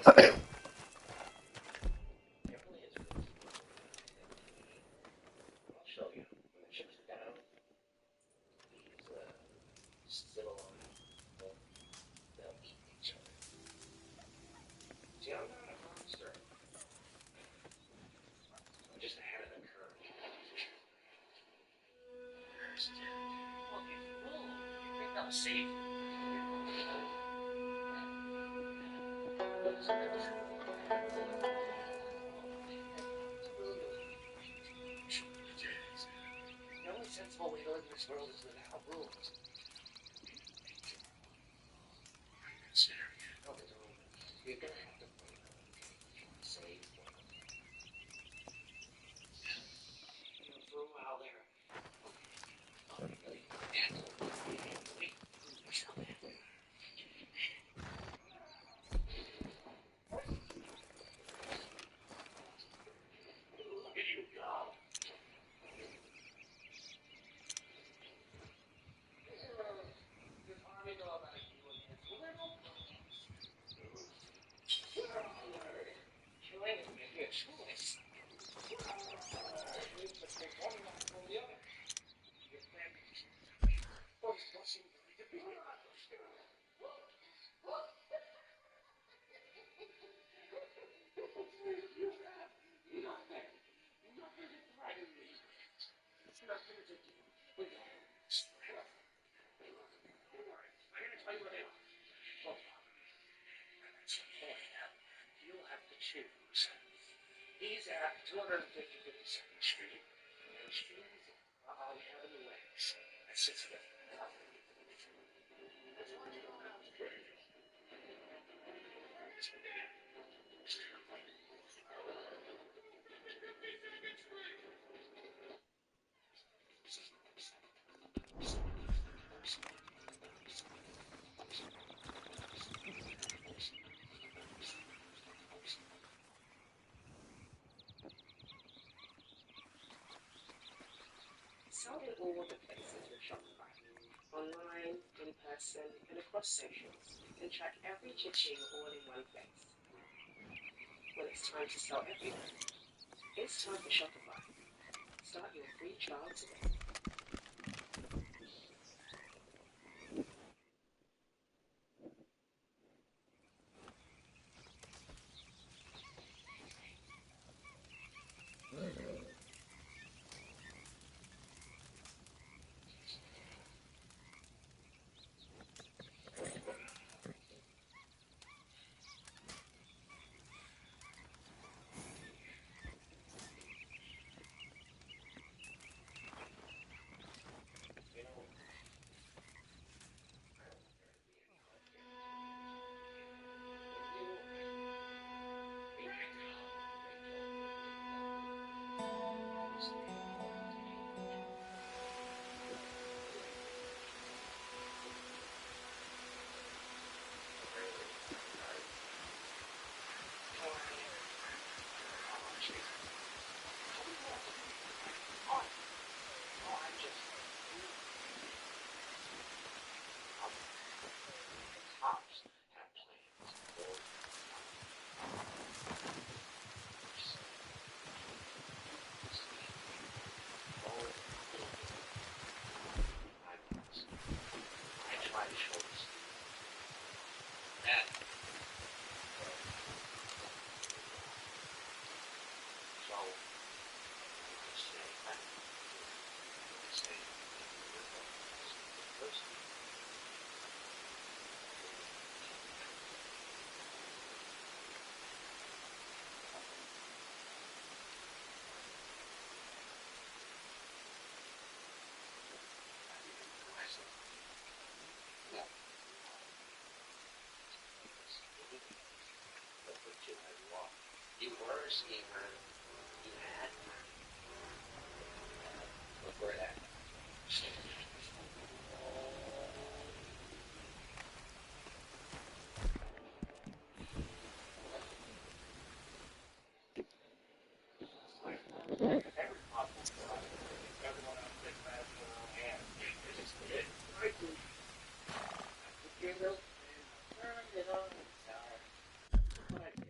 really is. I'll show you. When the chips are down, he's still alive. They'll eat each other. See, I'm not a monster. I'm just ahead of the curve. Well, you fool. You think I'm safe? The only sensible way to live in this world is without rules. No, there's a rule. You're gonna have to play them, okay? If you want to save one. You know, for a while there. Wait, yourself in. Here you go. Does Army know about you and his little ponies? Killing is making a choice. You just pick one and not from the other. Your plan was watching the video. You have nothing. Nothing to threaten me. Nothing to do with this. I'm gonna tell you what they are. Both of them. At some point, you'll have to choose. He's at 252nd Street. And she's on Heaven Lakes. That's 6 feet. Sell in all the places with Shopify. Online, in person, and across socials. And track every cha-ching all in one place. When it's time to sell everywhere, it's time for Shopify. Start your free trial today. You were a schemer. You had look where that. Everyone else takes matters in their own hands. I do. Took your milk and turned it on its side. What I do.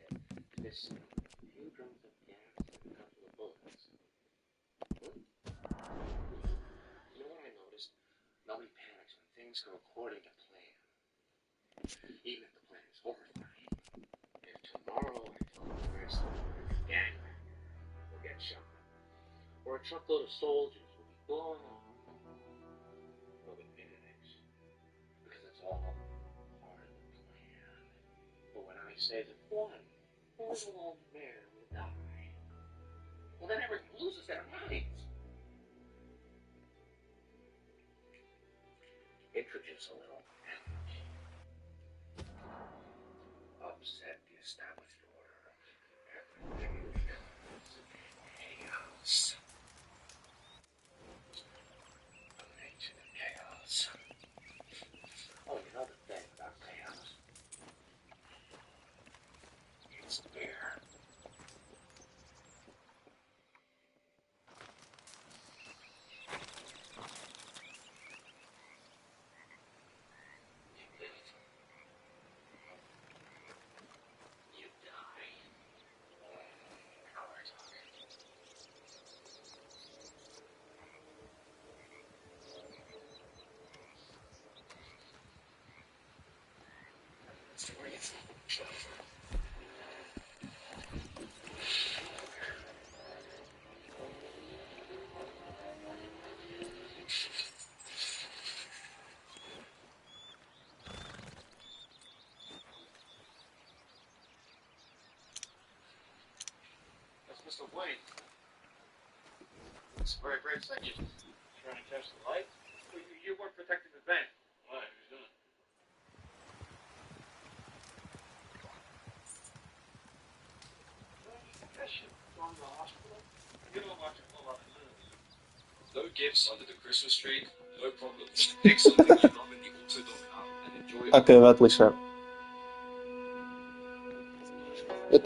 Even if the plan is horrifying. If tomorrow I tell the rest of the gang will get shot, or a truckload of soldiers will be blown up, they'll admit it. Because it's all part of the plan. But when I say that one little old mare will die, well, then everyone loses their minds. Introduce a little panic. Upset the established order. Everything fills chaos. The nature of chaos. Oh, you know the thing about chaos? It's fear. You live. You die. Now we're talking. Story is That's Mr. Wayne. It's a very brave thing. You trying to catch the light? Well, you weren't protecting the van. Why? Who's doing it? That shit from the hospital? You don't watch a whole lot of news. No gifts under the Christmas tree, no problem. Pick something you love in the Autodoc app and enjoy it. Ok, vai-te lixar. Eu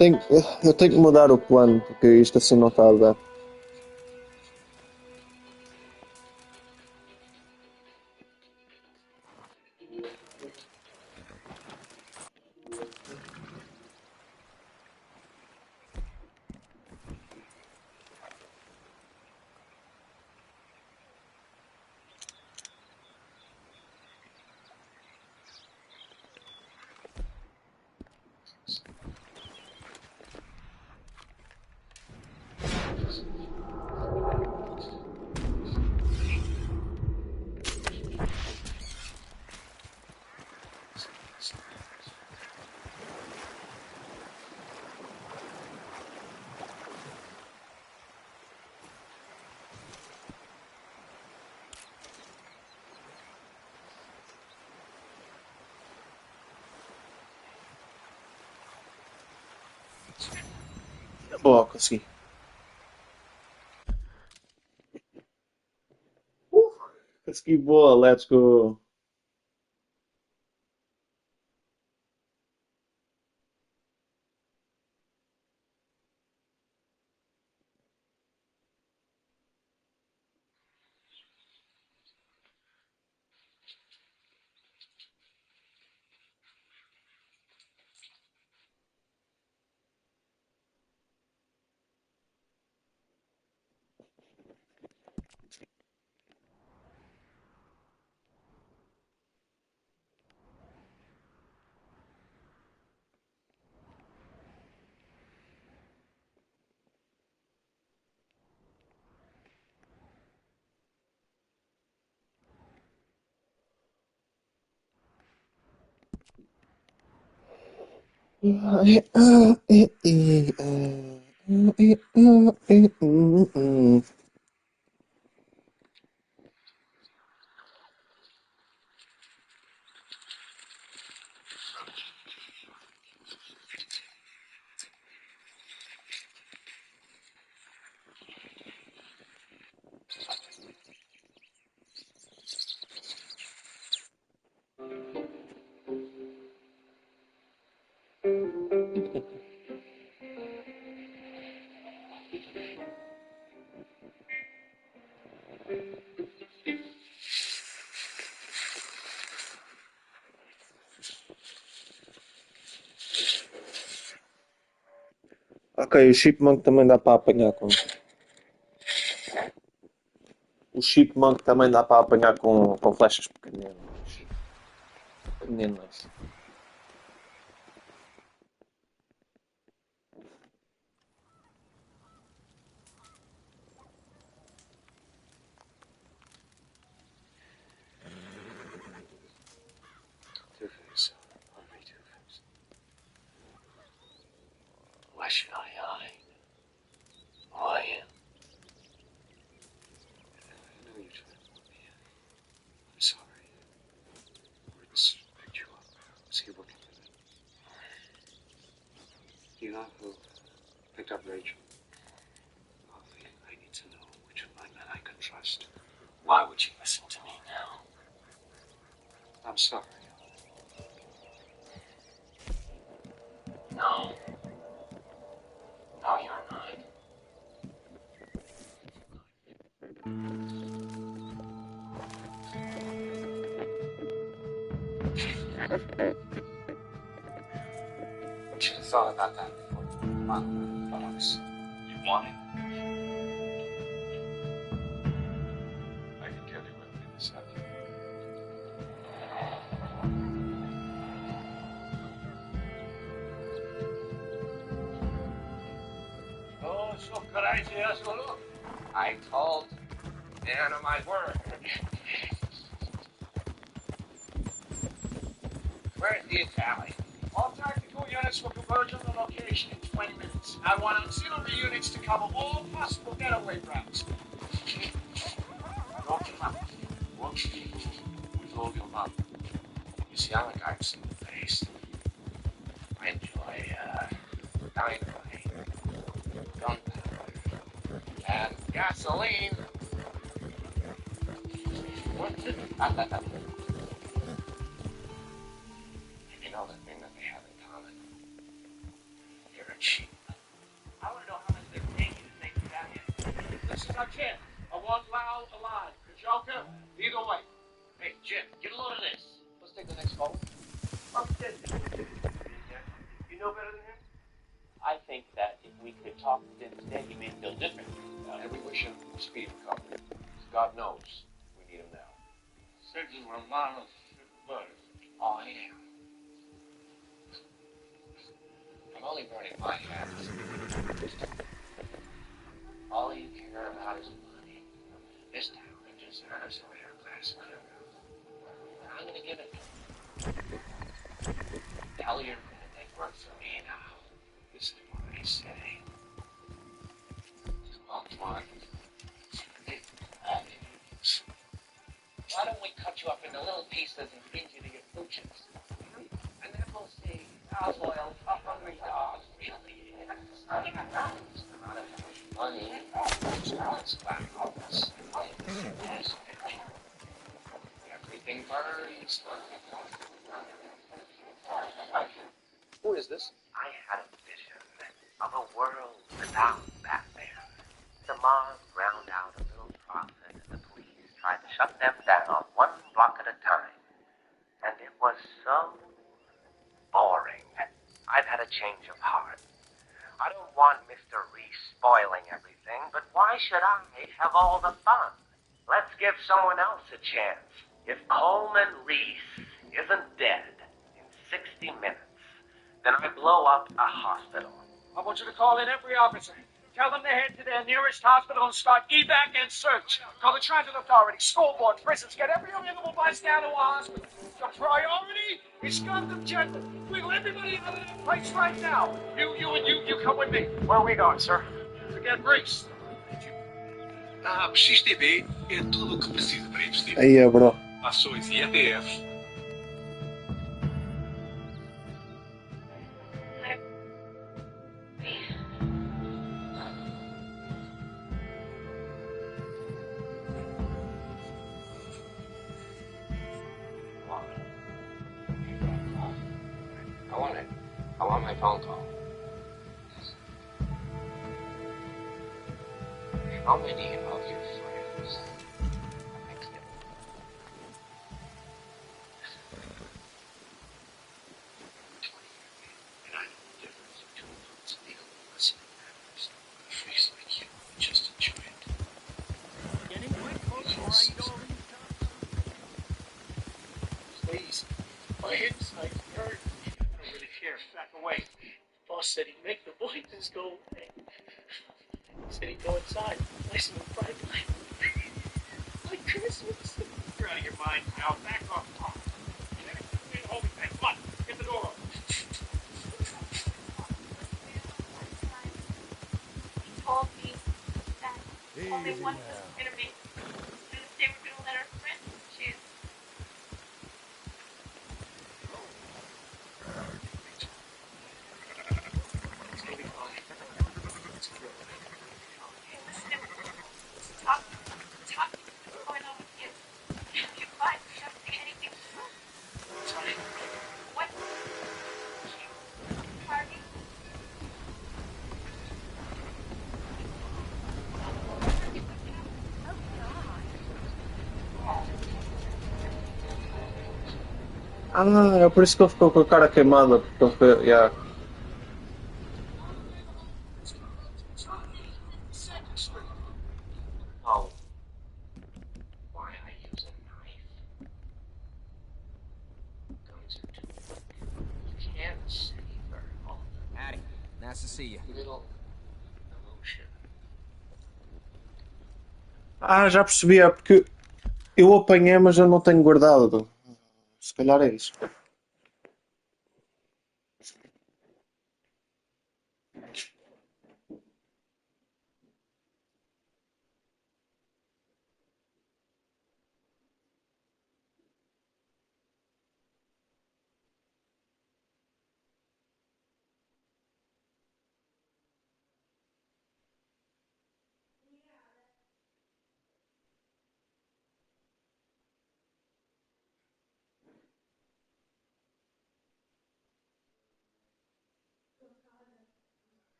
tenho que mudar o plano, porque isto assim não está a dar. Boa, consegui. Consegui, boa, let's go. Ok, o chipmunk também dá para apanhar com. O chipmunk também dá para apanhar com flechas pequeninas. Pequeninas. Alex picked you up. Was he looking for them? Do you know who picked up Rachel? Harvey, I need to know which of my men I can trust. Why would you listen to me now? I'm sorry. No. No, you're not. I should have thought about that before you found Alex. You want it? I can tell you everything that's happening. Oh, so crazy as to look. I told Anna my word. Where's the Italian? All tactical units will converge on the location in 20 minutes. I want auxiliary units to cover all possible getaway routes. Don't come out. Watch people with all your love. You see, I'm a guy with some face. I enjoy dynamite, gunpowder, and gasoline. What's it? You know the thing that they have in common? You're a cheap. I want to know how much they're paying you to take you down here. This is our chance. I want Lau alive. Kajoka, either way. Hey, Jim, get a load of this. Let's take the next call. You know better than him? I think that if we could talk to him today, he may feel different. And we wish him speed recovery. God knows we need him now. Sergio Romano Butters. Oh, yeah. I'm only burning my hands. All you care about is money. This town deserves a better class of criminals. I'm gonna give it to him. Tell your men they work for me now. This is what I say. Come on. Why don't we cut you up into little pieces and feed you to your pooches? And then we'll see how loyal, tough, hungry dogs really is. Money, it's flat holes. Everything burns. Who is this? I had a vision of a world without Batman. The mob ground out a little prophet and the police tried to shut them down one block at a time. And it was so boring. I've had a change of heart. I don't want Mr. Reese spoiling everything, but why should I have all the fun? Let's give someone else a chance. If Coleman Reese isn't dead in 60 minutes, then I blow up a hospital. I want you to call in every officer. Tell them to head to their nearest hospital and start evac and search. Call the transit authority, school board, prisons. Get every available bus down to a hospital. The priority is Gundam Gender. Wiggle everybody out of that place right now. You come with me. Where are we going, sir? To get Reese. XTB é tudo o que precisa para investir. Aí é, bro. Ações e ETFs. I want my phone call. How many of your friends think you? And I know the difference between those legal listening members and a face like you. Just enjoy it. Getting quite close before I eat all these Please. My insight hurt. I don't really care. Back away. Boss said he'd make the voices go away. He said he'd go inside. Nice and bright light. Like Christmas. You're out of your mind, pal. Back off. Hold me back. Come on. Get the door open. He told me that only one of us was going to make it. And if they were going to let our friends choose. Ah, é por isso que ele ficou com a cara queimada. Porque ele foi, yeah. No. Why I use a knife? Guns are too weak. You can't savor all Howdy. Nice to see you. the little emotion. Ah, já percebi, é porque eu apanhei, mas eu não tenho guardado. Se calhar é isso.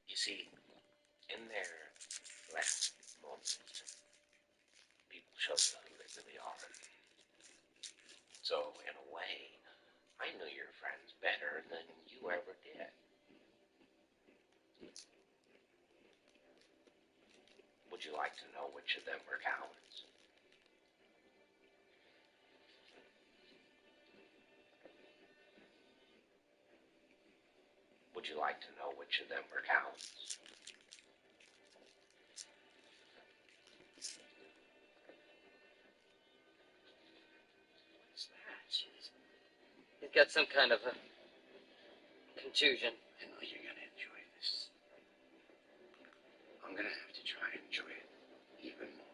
You see, in their last moments, people show you who they really are. So, in a way, I knew your friends better than you ever did. Would you like to know which of them were cowards? Would you like to know which of them were cowards? What's that? He's got some kind of a contusion. I know you're gonna enjoy this. I'm gonna have to try and enjoy it even more.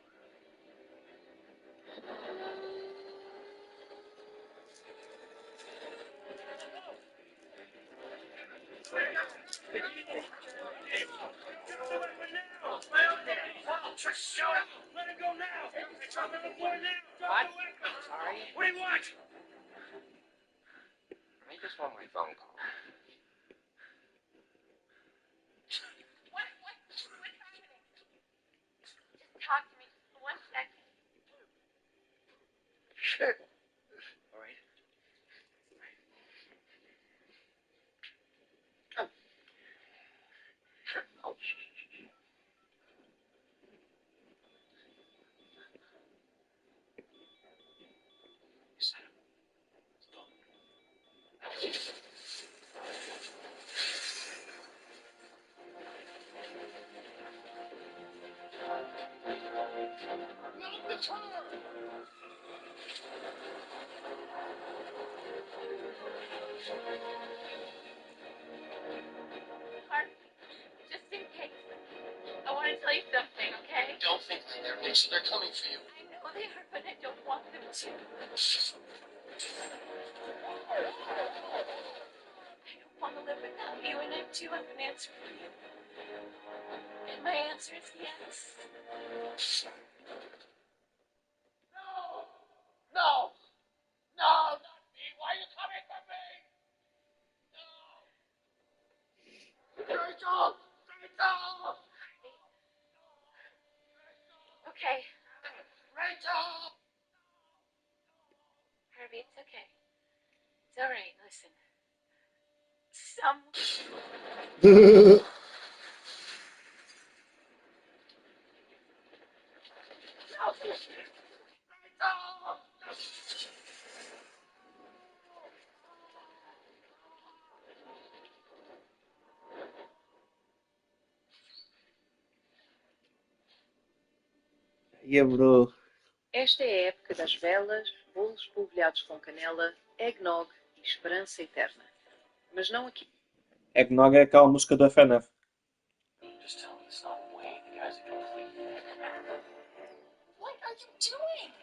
Just shut up! Let him go now! It's on the floor now! What? Sorry? What do you want? I just want my phone call. What's happening? Just talk to me just for 1 second. Sure. All right. Come. Oh, shh. Set him. Let's go. Mount the car! Clark, just in case, I want to tell you something, okay? Don't think they're there, Nixon. They're coming for you. I know they are, but I don't want them to. I don't want to live without you, and I do have an answer for you. And my answer is yes. No! No, not me! Why are you coming for me? No! Rachel! Rachel! Okay, Rachel! Harvey, it's okay. It's all right. Listen. Some. E bro. Esta é a época das velas, bolos polvilhados com canela, eggnog e esperança eterna. Mas não aqui. Eggnog é aquela música do FNF. Just tell him it's not Wayne. The guy's a complete. What are you doing?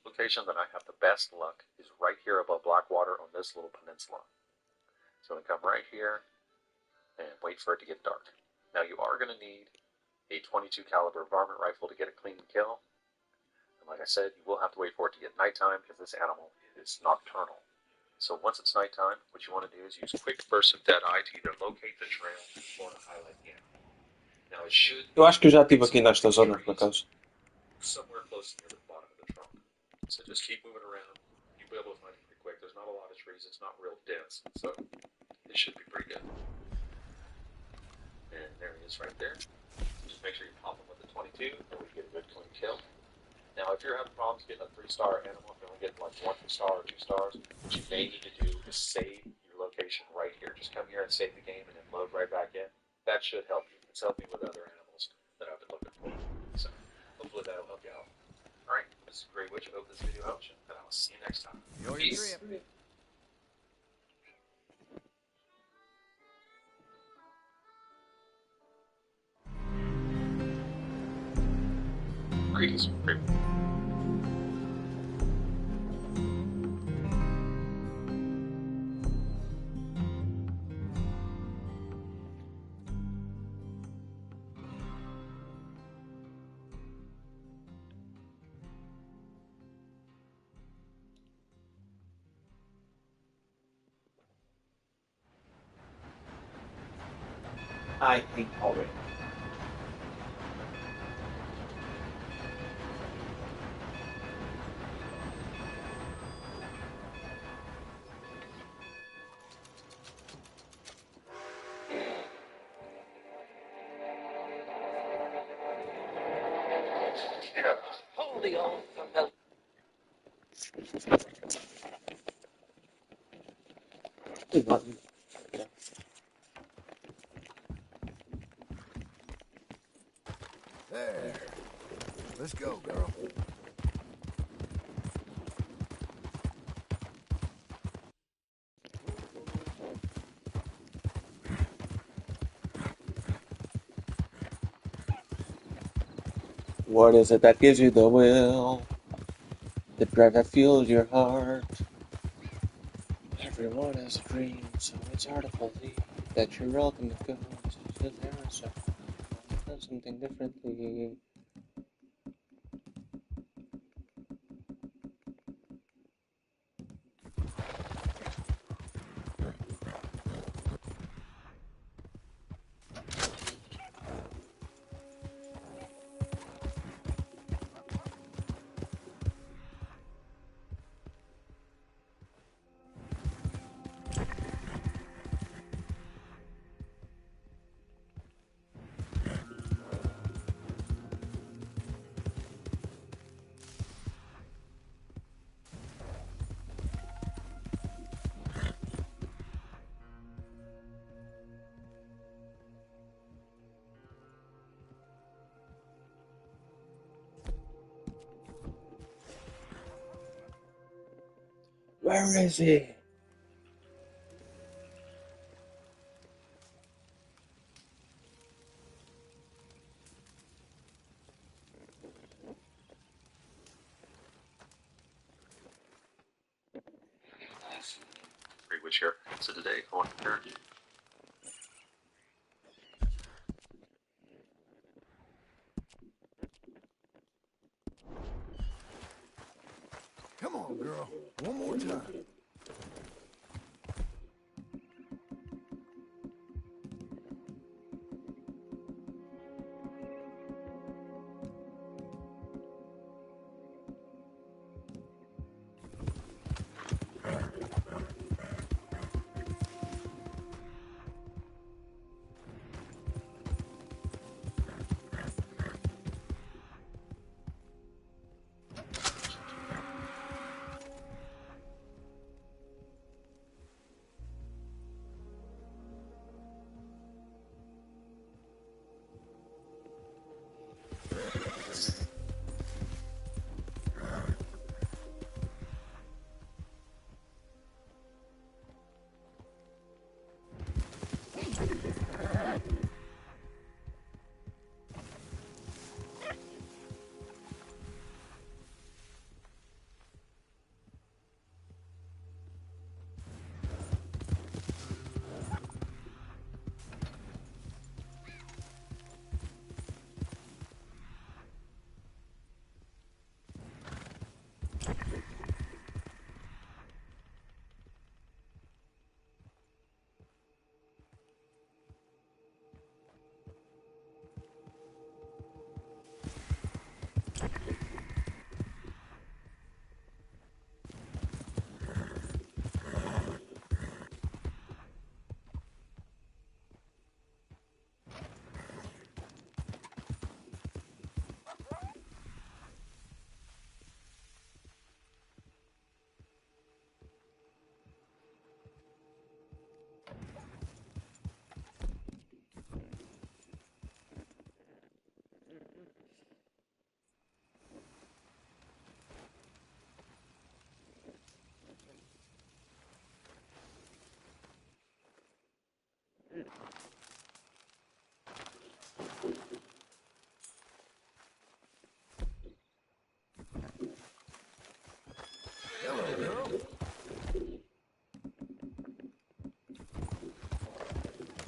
Location that I have the best luck is right here above Blackwater on this little peninsula. So we come right here and wait for it to get dark. Now you are going to need a 22 caliber varmint rifle to get a clean kill. And like I said, you will have to wait for it to get nighttime because this animal is nocturnal. So once it's nighttime, what you want to do is use quick bursts of Deadeye to either locate the trail or to highlight the animal. Now it should Eu acho que eu já estive aqui nesta zona, por acaso. somewhere close near the bottom of the trunk. So just keep moving around. You'll be able to find it pretty quick. There's not a lot of trees. It's not real dense. So it should be pretty good. And there he is right there. Just make sure you pop him with the 22 and we get a good clean kill. Now, if you're having problems getting a 3-star animal, if you're only getting like 1 star or 2 stars, what you may need to do is save your location right here. Just come here and save the game and then load right back in. That should help you. It's helped me with other animals that I've been looking for. So, hopefully that'll help you out. Alright, this is Grey Witch. I hope this video helps you, and I will see you next time. Peace. Greetings, Grey Witch. I hate already. Holy old familiar. There. Let's go, girl. What is it that gives you the will? The drive that fuels your heart. Everyone has a dream, so it's hard to believe that your ultimate goal is to there so does something differently. Where is he? Grey Witch here. So today I want to encourage you. Come on, girl. One more time.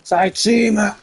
Saitsima!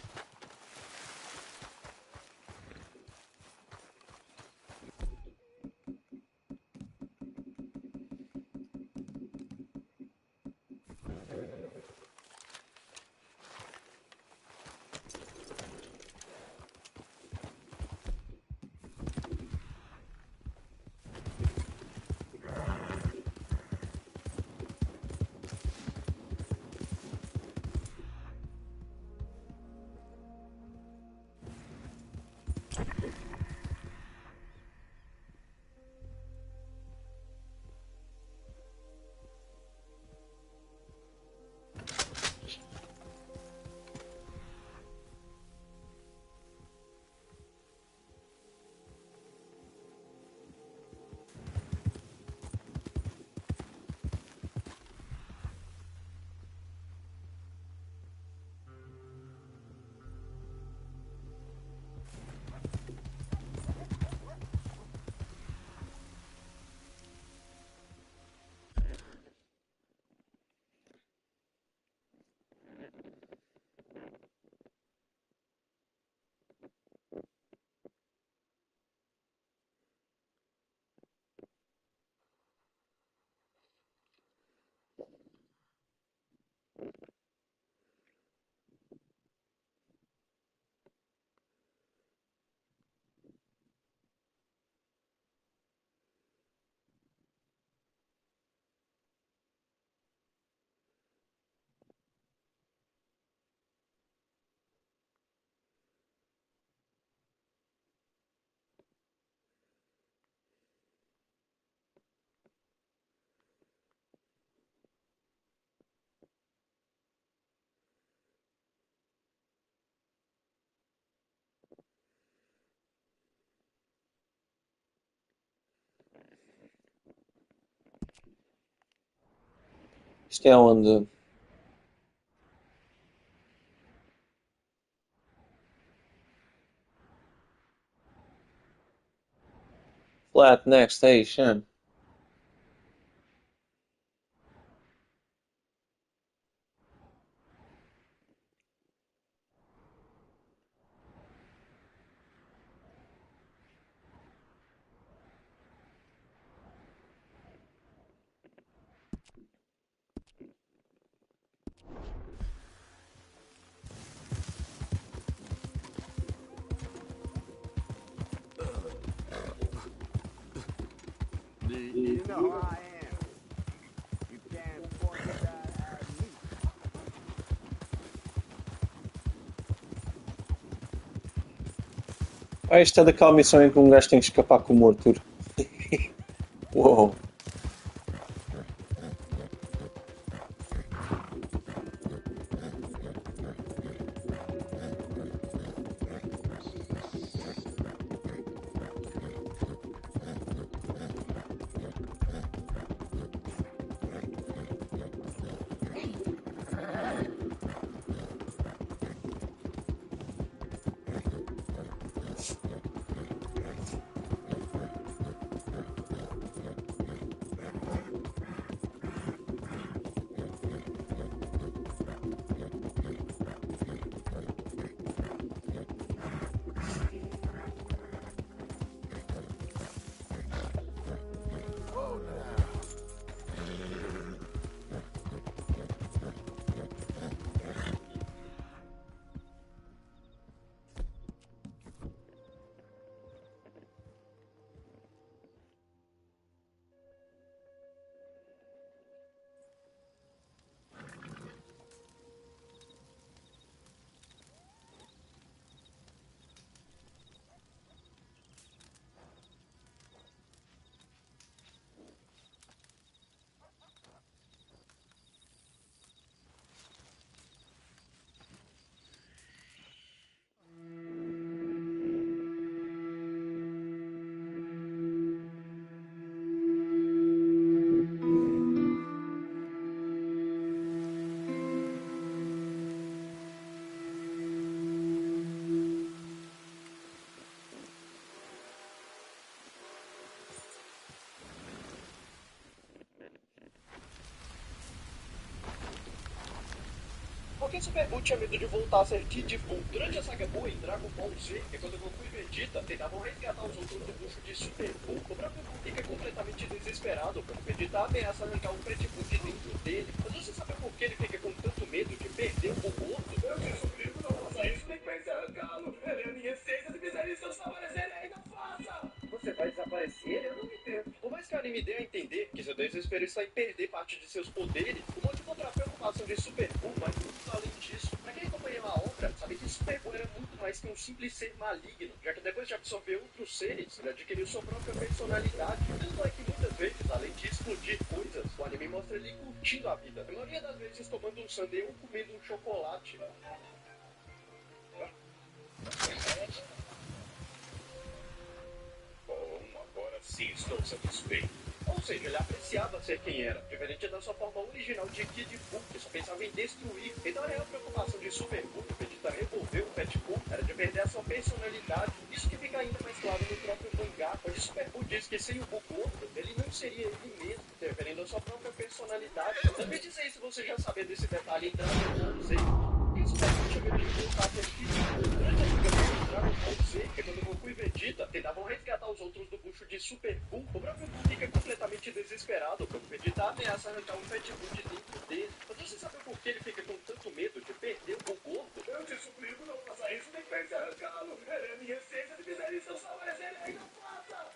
Still on the flat next station. You know who I am. You can't point that at me. Isto é daquela missão em que um gajo tem que escapar com o Arthur. Uou. que Super Buu tinha medo de voltar a ser Kid Buu? Durante a saga Buu em Dragon Ball Z, é quando Goku e Vegeta tentavam resgatar os outros do bucho de Super Buu, o próprio Buu fica completamente desesperado quando Vegeta ameaça arrancar o Pet Buu de dentro dele. Mas você sabe por que ele fica com tanto medo de perder o Buu gordo? Eu te suplico, não faça isso, nem pense arrancá-lo. Ele é a minha essência, se fizer isso, eu desaparecerei, não faça! Você vai desaparecer? Eu não entendo. Por mais que o anime dê a entender que seu desespero está em perder parte de seus poderes, o motivo contra a preocupação de Super Buu vai muito além disso. Pra quem acompanhou a obra, sabe que Super Buu era muito mais que um simples ser maligno, já que depois de absorver outros seres, ele adquiriu sua própria personalidade. Tanto é que muitas vezes, além de explodir coisas, o anime mostra ele curtindo a vida. A maioria das vezes tomando um sundae ou comendo um chocolate. Bom, agora sim estou satisfeito. Ou seja, ele apreciava ser quem era, diferente da sua forma original de Kid Buu, que só pensava em destruir. Então a real preocupação de Super Buu, que Vegeta revolveu o Pet Buu, era de perder a sua personalidade. Isso que fica ainda mais claro no próprio mangá, onde Super Buu diz que sem o Buu gordo, ele não seria ele mesmo, se referindo à sua própria personalidade. Também dizer se você já sabia desse detalhe em Dragon Ball Z. E Super Buu tinha medo de voltar a ser Kid Buu. Durante a ligação de Dragon Ball Z, é quando Goku e Vegeta tentavam resgatar os outros do bucho de Super Buu, o próprio Buu fica completamente desesperado quando Vegeta ameaça arrancar um Pet Buu de dentro dele. Mas você sabe por que ele fica com tanto medo de perder o Buu gordo? Eu te suplico, não faça isso, nem pense arrancá-lo. Ele é a minha essência, se fizer isso, eu desaparecerei, não faça!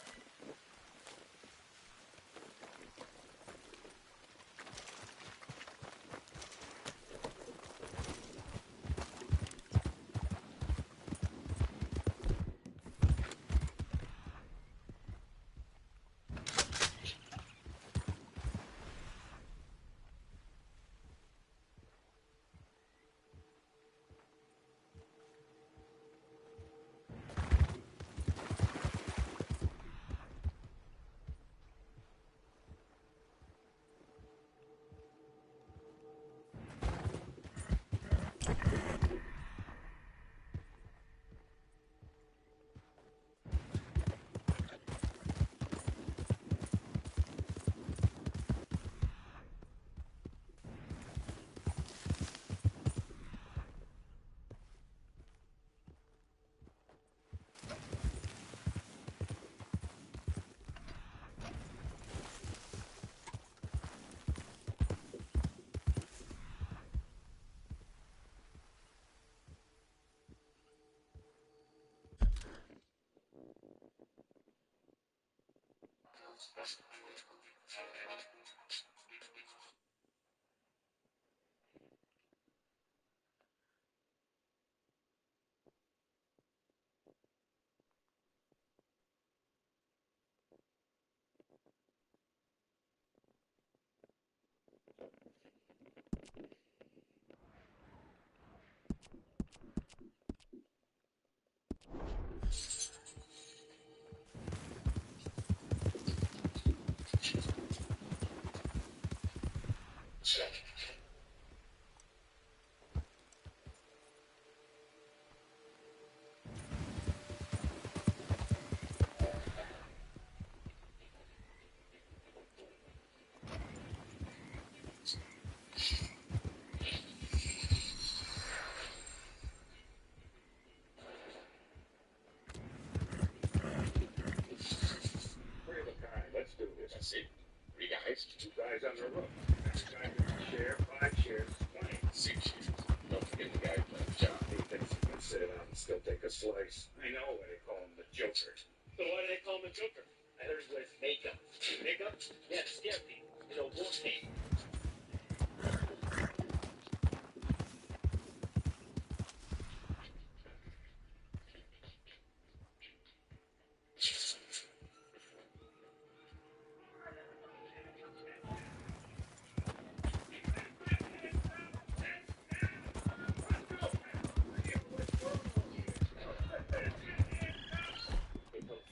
See? 3 guys, 2 guys on the roof. Next guy can share 5 shares, 20, 6 shares. Don't forget the guy playing John. He thinks he can sit down and still take a slice. I know why they call him the Joker. So why do they call him a Joker? I heard he wears makeup. Makeup? Yeah, scare people. You know, wolf paint.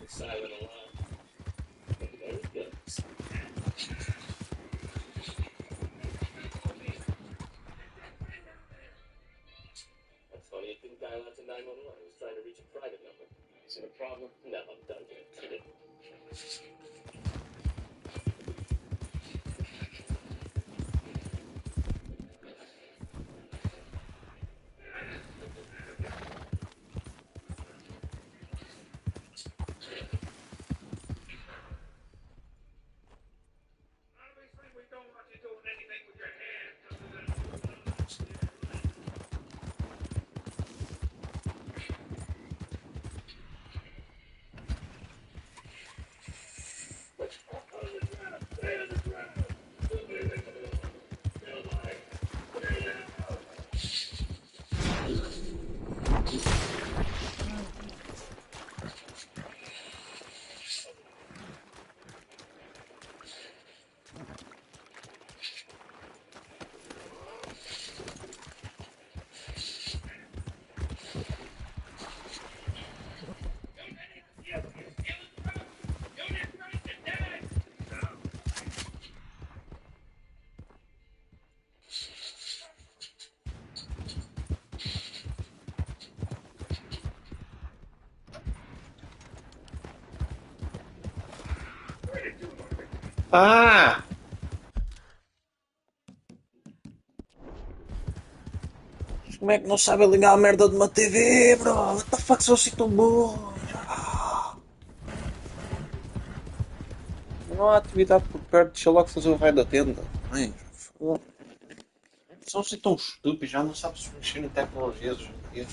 Silent alarm. Very good. That's funny, it didn't dial out to 911. It was trying to reach a private number. Is it a problem? No, I'm done here. Ah! Como é que não sabe ligar a merda de uma TV, bro? What the fuck, são assim tão burros? Não há atividade por perto, deixa logo fazer o raio da tenda. Ai, são assim tão estúpidos, já não sabem se mexer em tecnologias hoje em dia.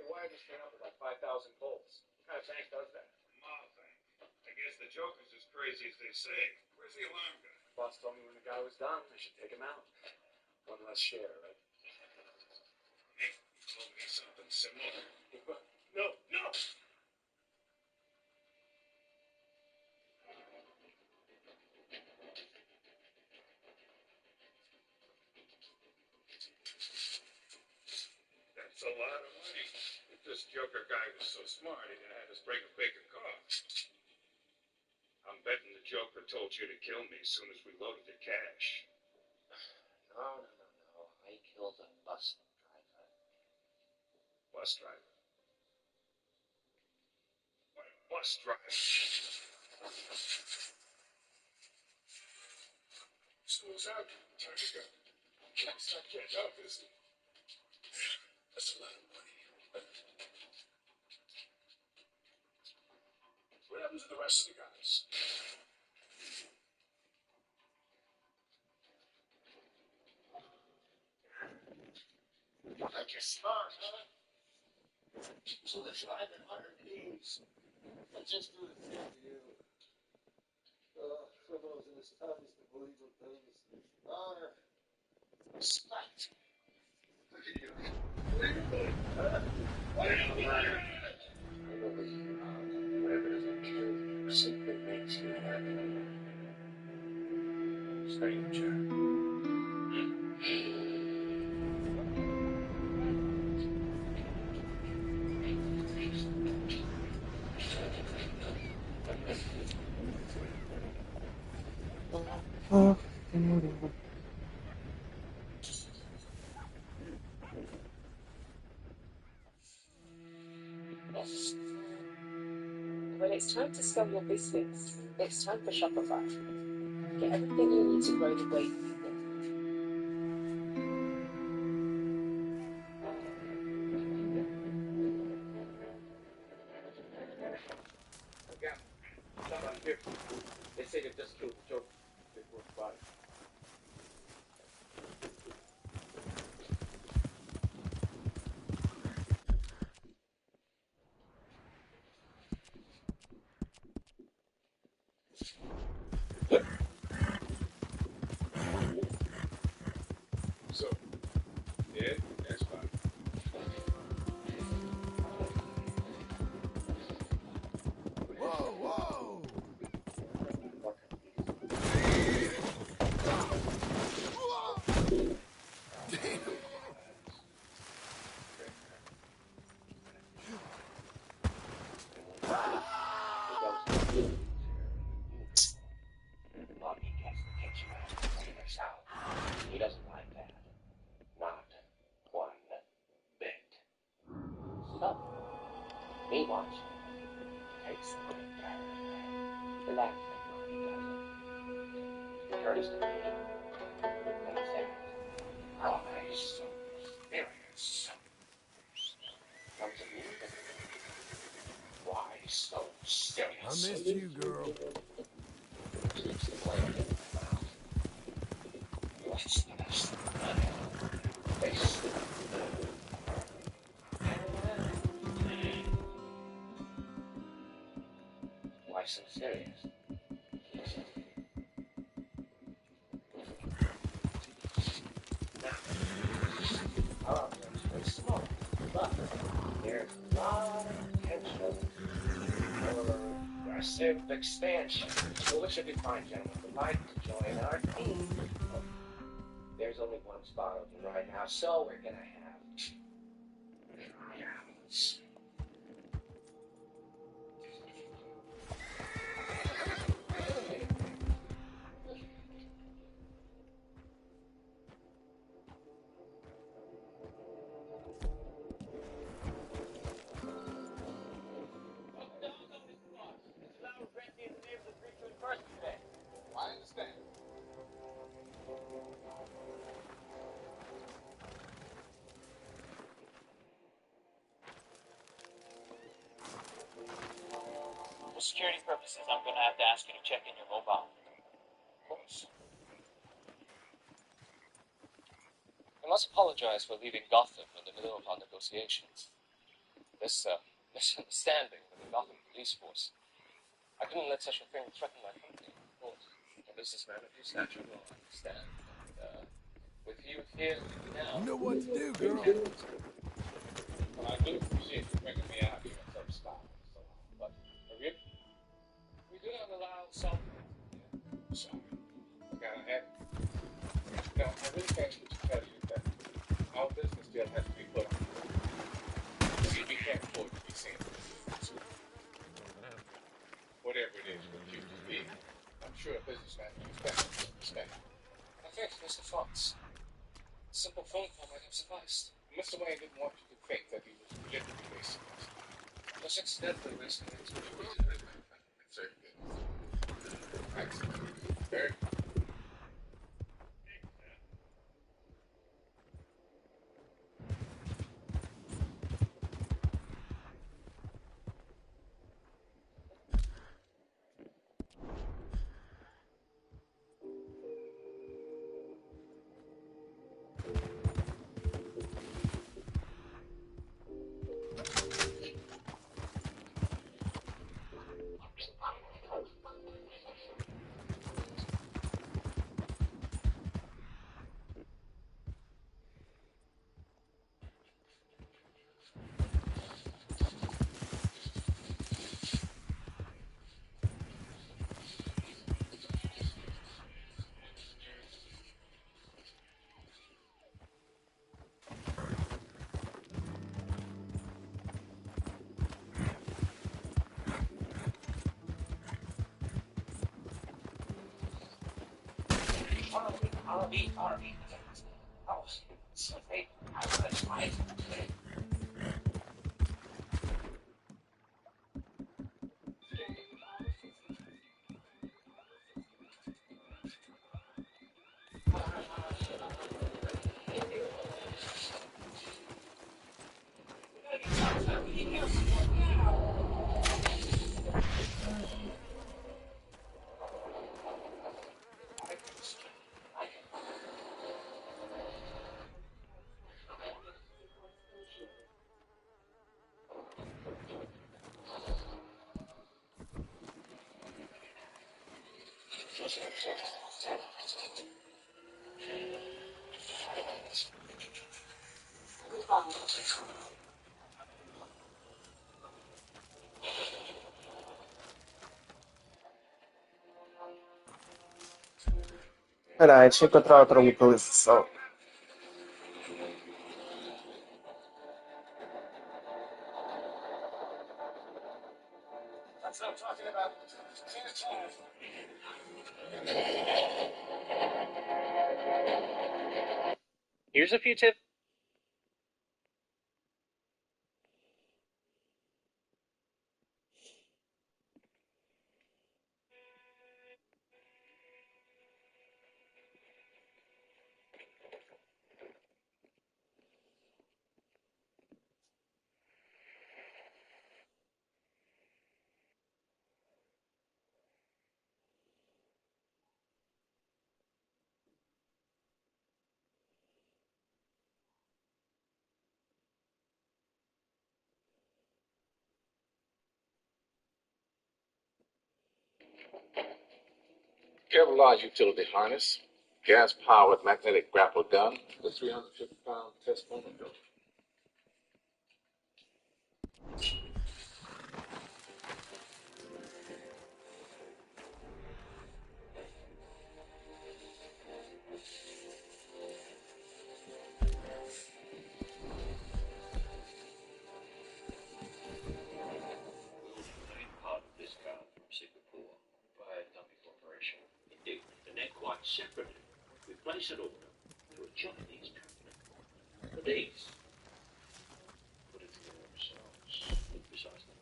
And why just came up with like 5,000 volts? What kind of tank does that? Mall thing. I guess the Joker's as crazy as they say. Where's the alarm guy? Boss told me when the guy was done, I should take him out. One less share, right? Hey, you told me something similar. No, no! That's a lot of money. If this Joker guy was so smart, he'd have had us break a bigger car. I'm betting the Joker told you to kill me as soon as we loaded the cash. No. I killed a bus driver. Bus driver? What bus driver? School's out. Time to go. It's not getting up, is it? That's a lot of money. What happened to the rest of the guys? Like you're smart, huh? So they're driving 100 Ks. Let's just do the thing, you. Criminals in this town used to believe in things. Honor. Respect. Look at you. What are you doing? What are you doing? I believe whatever doesn't kill you simply makes you happy. Stranger. When it's time to scale your business, it's time for Shopify. Get everything you need to grow the way you want. Again, somebody here. They say they just killed the Joker. They work body. Yeah, that's fine. Whoa, whoa! Damn! Lucky gets the kitchen out himself. He doesn't like that. Not one bit. So, he wants to take some good care of her. The last thing Lucky does it. Turns to me and says, "Oh, he's so serious." Comes to me. Why so serious? I missed you, girl. Keeps the blade in my mouth. What's the best face? Why so serious? Now, our object's very small, but there's a lot of potential for aggressive expansion. So what should we find, gentlemen? Would like to join our team. There's only one spot open right now, so we're gonna have tryouts. I understand. For security purposes, I'm gonna have to ask you to check in your mobile. Of course. I must apologize for leaving Gotham in the middle of our negotiations. This misunderstanding with the Gotham police force. I couldn't let such a thing threaten my company, of course. A businessman of your stature will understand. And, with you here now... You know what to do, girl. Well, I do appreciate you bringing me out here in some style and so on, but we do not allow self. Sorry. I really can't tell you that our business deal has to be put on. See, we can't afford to be seen. Whatever it is we choose to be, I'm sure a businessman can expect respect. I think, Mr. Fox, a simple phone call might have sufficed. Mr. Wayne didn't want you to think that he was legitimately racist. Just accidentally wasting it. Certainly. Excellent. Very good. Harvey. Oh, so they, I was fight. Peraí, deixa eu encontrar outra localização. That's what I'm talking about. Here's a few tips. Kevlar utility harness, gas-powered magnetic grapple gun, the 350-pound test moment gun. Part of this car from Singapore by Dumpy Corporation. Indeed, and then quite separately, we place an order to a Chinese company. For these, put it to yourselves, precisely.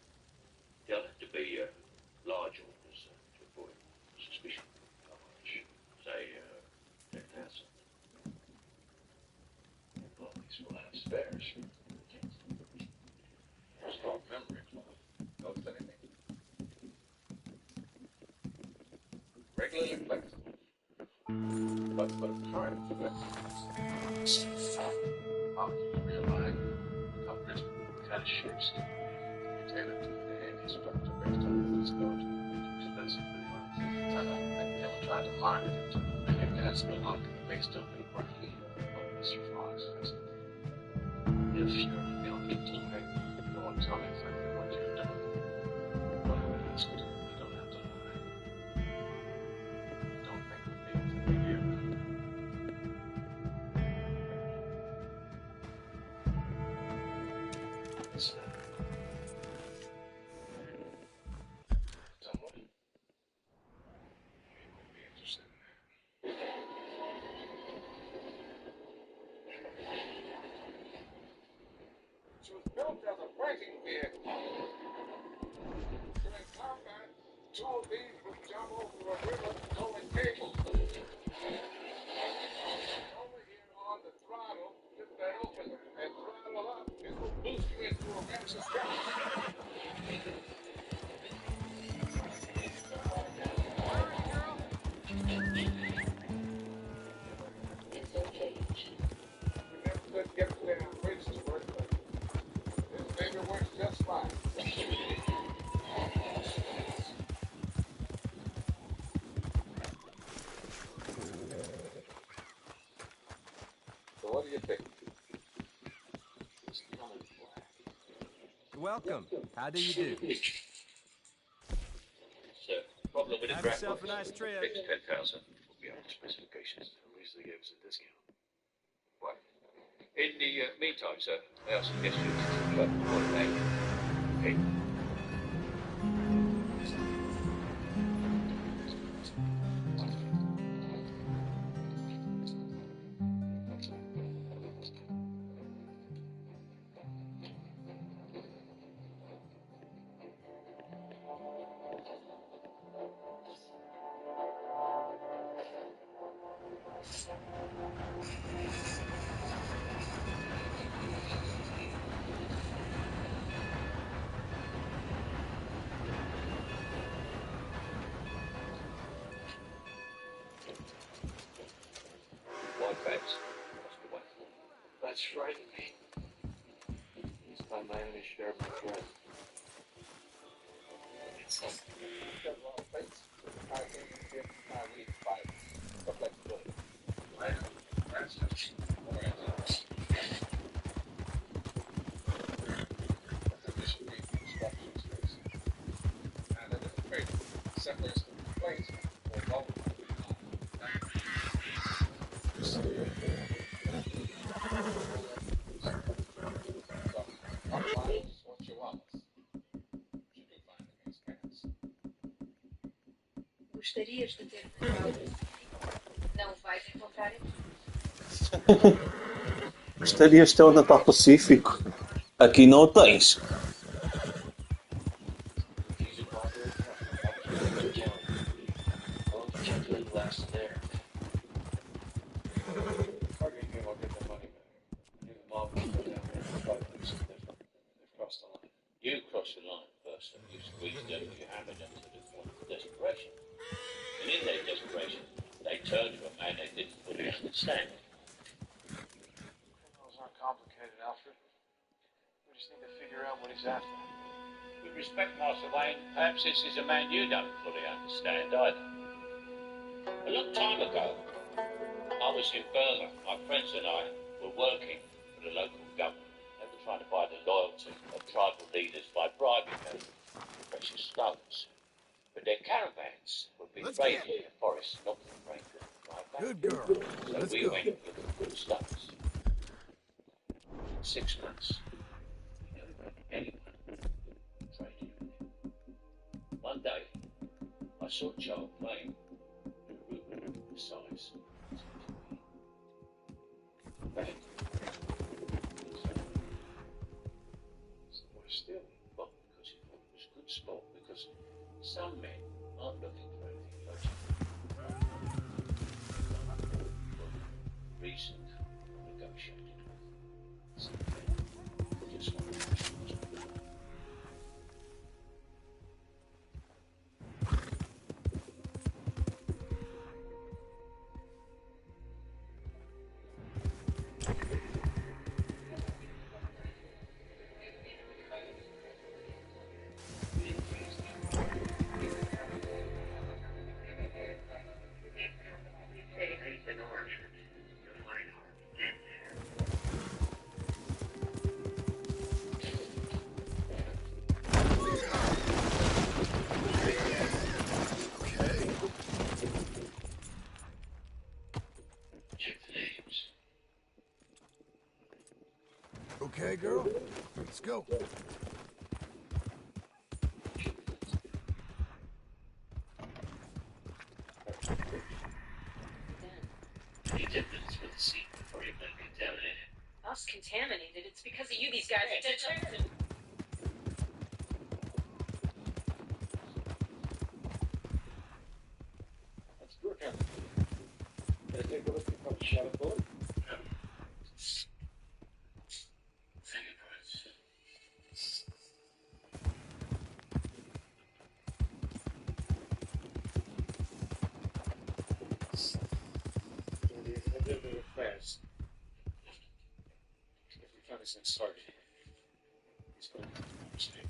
They'll have to be large orders to avoid suspicion. How much? Say, 10,000. Well, these will have spares. Strong memory, not anything. Regularly flexible. But time flexible. After you realize coverage what kind of ships you tailor to the handy structure based on this code. Expensive for the arms. And they'll try to market it to make it as the look based on the roughly what Mr. Fox has. If you're young and tonight, you don't tell me exactly what you've done. What I asked, you don't have to lie. Don't think of me as a big deal. It's, someone you may be interested in. She was built as a fighting vehicle. During combat, two of these would jump over a river towing cables. Over here on the throttle, lift that open and throttle up. This will boost you into a massive sky. We never could get the damn bridge to work, but this baby works just fine. So what do you think? It's coming black. Welcome. How do you do? So, problem with the Have grapple yourself a nice trip. fixed 10,000 will be on the specifications. At least they gave us a discount. What? In the meantime, sir, I suggest you try to call it out. Okay? White facts. Must be white. That's frightening me. It's by my only share of my dread. It's something. Got a lot of plates. I think you get my week five. For flexibility. That's simply as complaints or love. Not lions or chihuahuas. You do find against cats. Gostarias de ter comprado? Não vais encontrar aqui. Gostarias de ter um Natal Pacífico? Aqui não o tens. You crossed the line first, and you squeezed every hammer to the point of desperation. And in their desperation, they turned to a man they didn't fully understand. Criminals aren't complicated, Alfred. We just need to figure out what he's after. With respect, Master Wayne, perhaps this is a man you don't fully understand either. A long time ago, I was in Burma. My friends and I were working for the local government. They were trying to buy the loyalty of tribal leaders by bribing them with precious stones. But their caravans were being raided in the forest, not the rain could drive back. Good girl. So Let's we go. went looking for the stones. In 6 months, we never met anyone who traded with him. One day, I saw a child playing in a room the size of a TV. Bang. So we're still. Well, because he thought it was a good spot, because some men aren't looking for anything logical. Reasoned or negotiated with. Some men just want to push things. Okay, girl. Let's go. Any difference with the seat before you've been contaminated? Us contaminated. It's because of you these guys are dead. That's good, huh? Gonna take a look at the shot of bullet? Fingerprints. A little bit fast. If we find this thing started, it's going to come to mistake.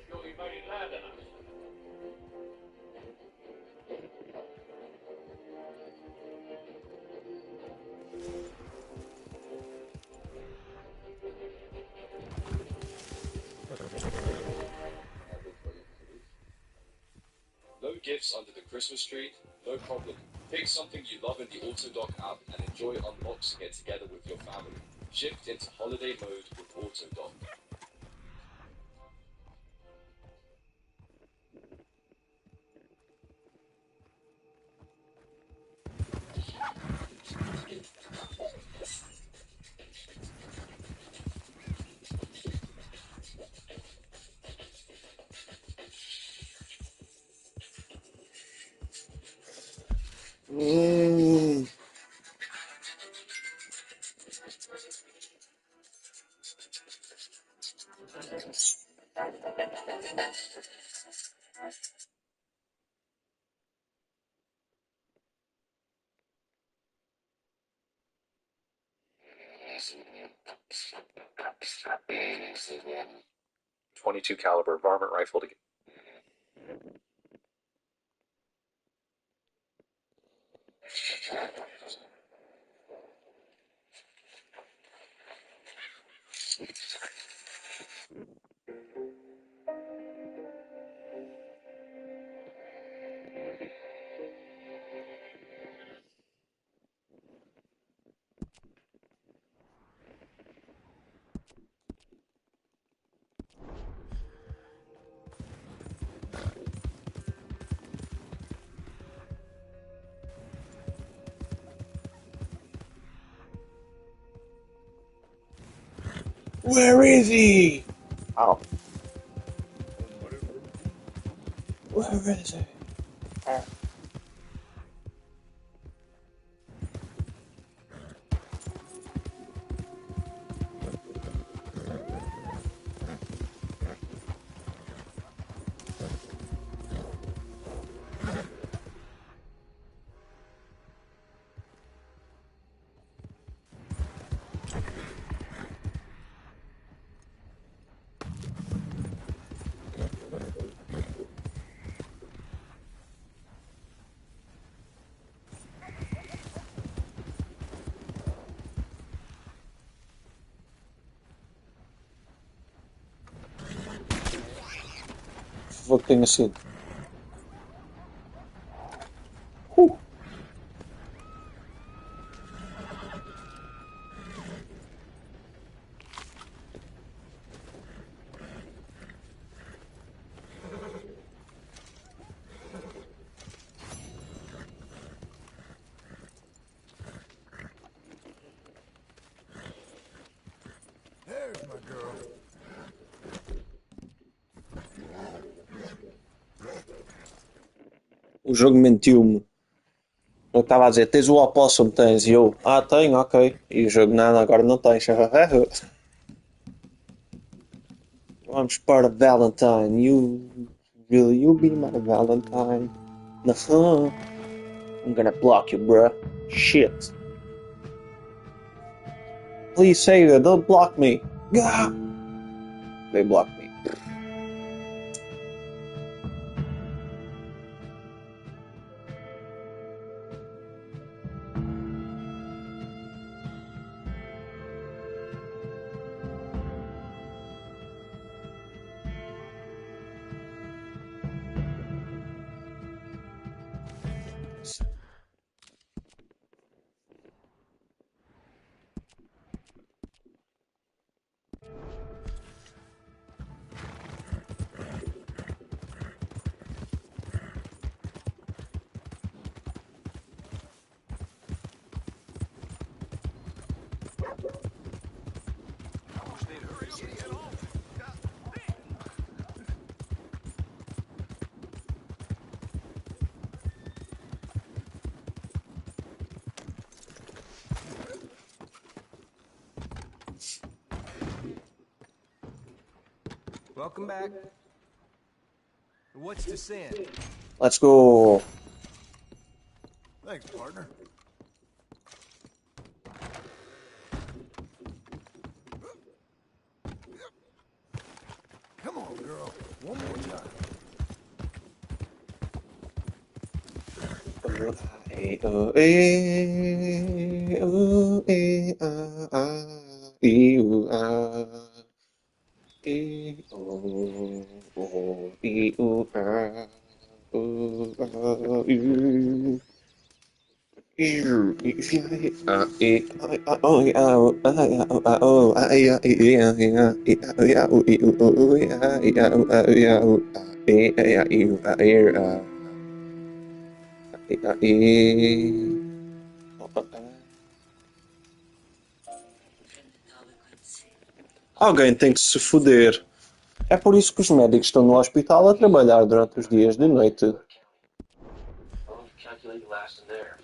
Sure you made it loud enough. No gifts under the Christmas tree? No problem. Pick something you love in the AutoDock app and enjoy unboxing it together with your family. Shift into holiday mode with AutoDock. .22 caliber varmint rifle to get. Where is he? Oh. Where is he? Fucking assim. There's my girl. O jogo mentiu-me. Eu estava a dizer, tens o opossum, tens. E eu, tenho, ok. E o jogo, não, agora não tens. Vamos para Valentine. You be my Valentine. Nah, I'm gonna block you, bruh. Shit. Please say that, don't block me. Gah! They blocked me. Welcome back. What's the sin? Let's go. Thanks, partner. Come on, girl. One more time. Alguém tem que se foder. É por isso que os médicos estão no hospital a trabalhar durante os dias de noite. Well, you calculate you last in there.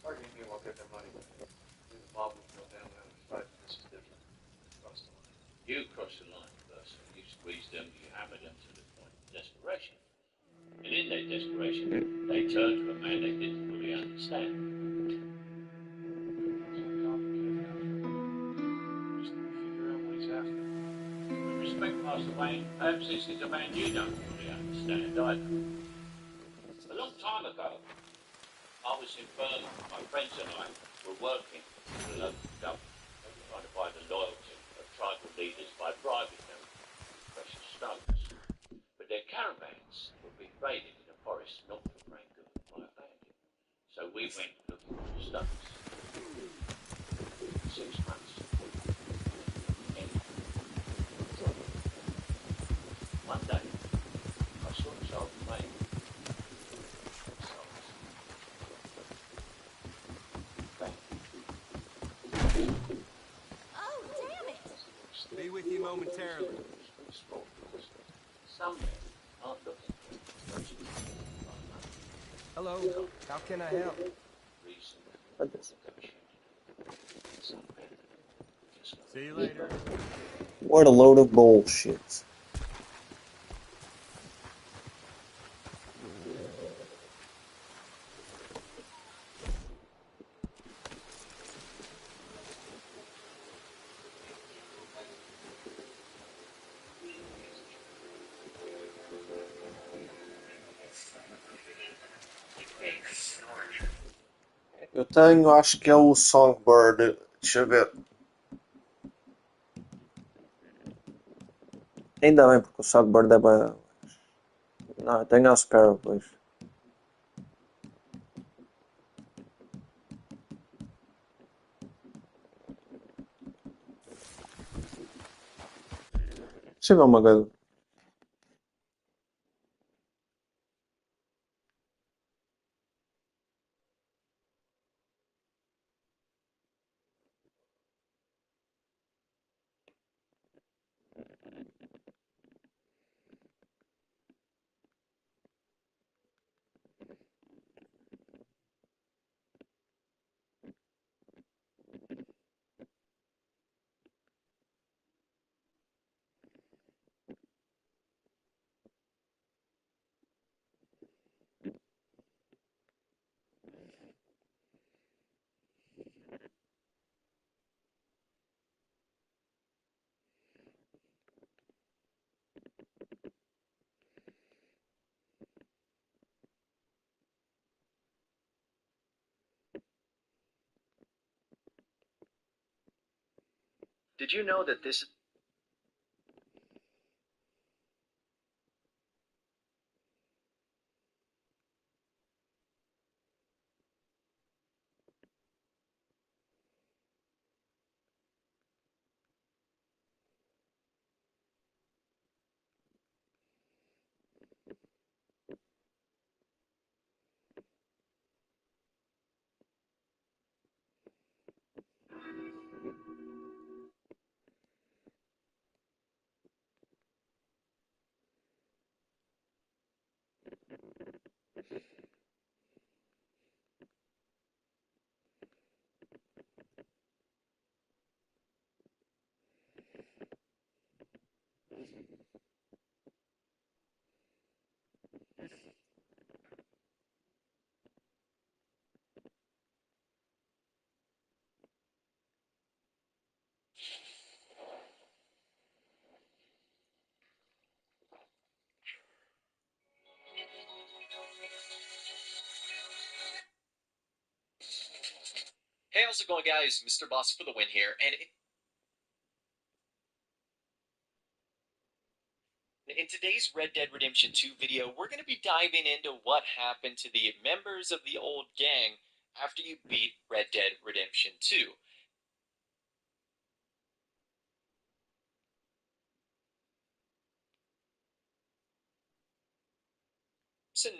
Target me won't get their money back. The mob will go down there and fight. This is different. Cross the line. You cross the line with us, and you squeeze them, you hammer them to the point of desperation. And in that desperation, they turn to a man they didn't fully understand. Just figure out what he's after. suspect, Master Wayne, perhaps this is a man you don't fully understand either. A long time ago, I was in Berlin. My friends and I were working for the local government, trying to buy the loyalty of tribal leaders by bribing them with precious stones. But their caravans were being raided in a forest north of Rangoon by a bandit. So we went looking for the stones. 6 months. One day, I saw a child playing. Oh, damn it! Be with you momentarily. Some men aren't looking for Hello, how can I help? See you later. What a load of bullshit. Eu tenho, acho que é o Songbird. Deixa eu ver. Ainda bem, porque o Songbird é bem... Não, eu tenho a Sparrow, pois. Deixa eu ver uma coisa. Did you know that this... Hey, how's it going, guys? Mr. Boss for the win here, and in today's Red Dead Redemption 2 video, we're going to be diving into what happened to the members of the old gang after you beat Red Dead Redemption 2.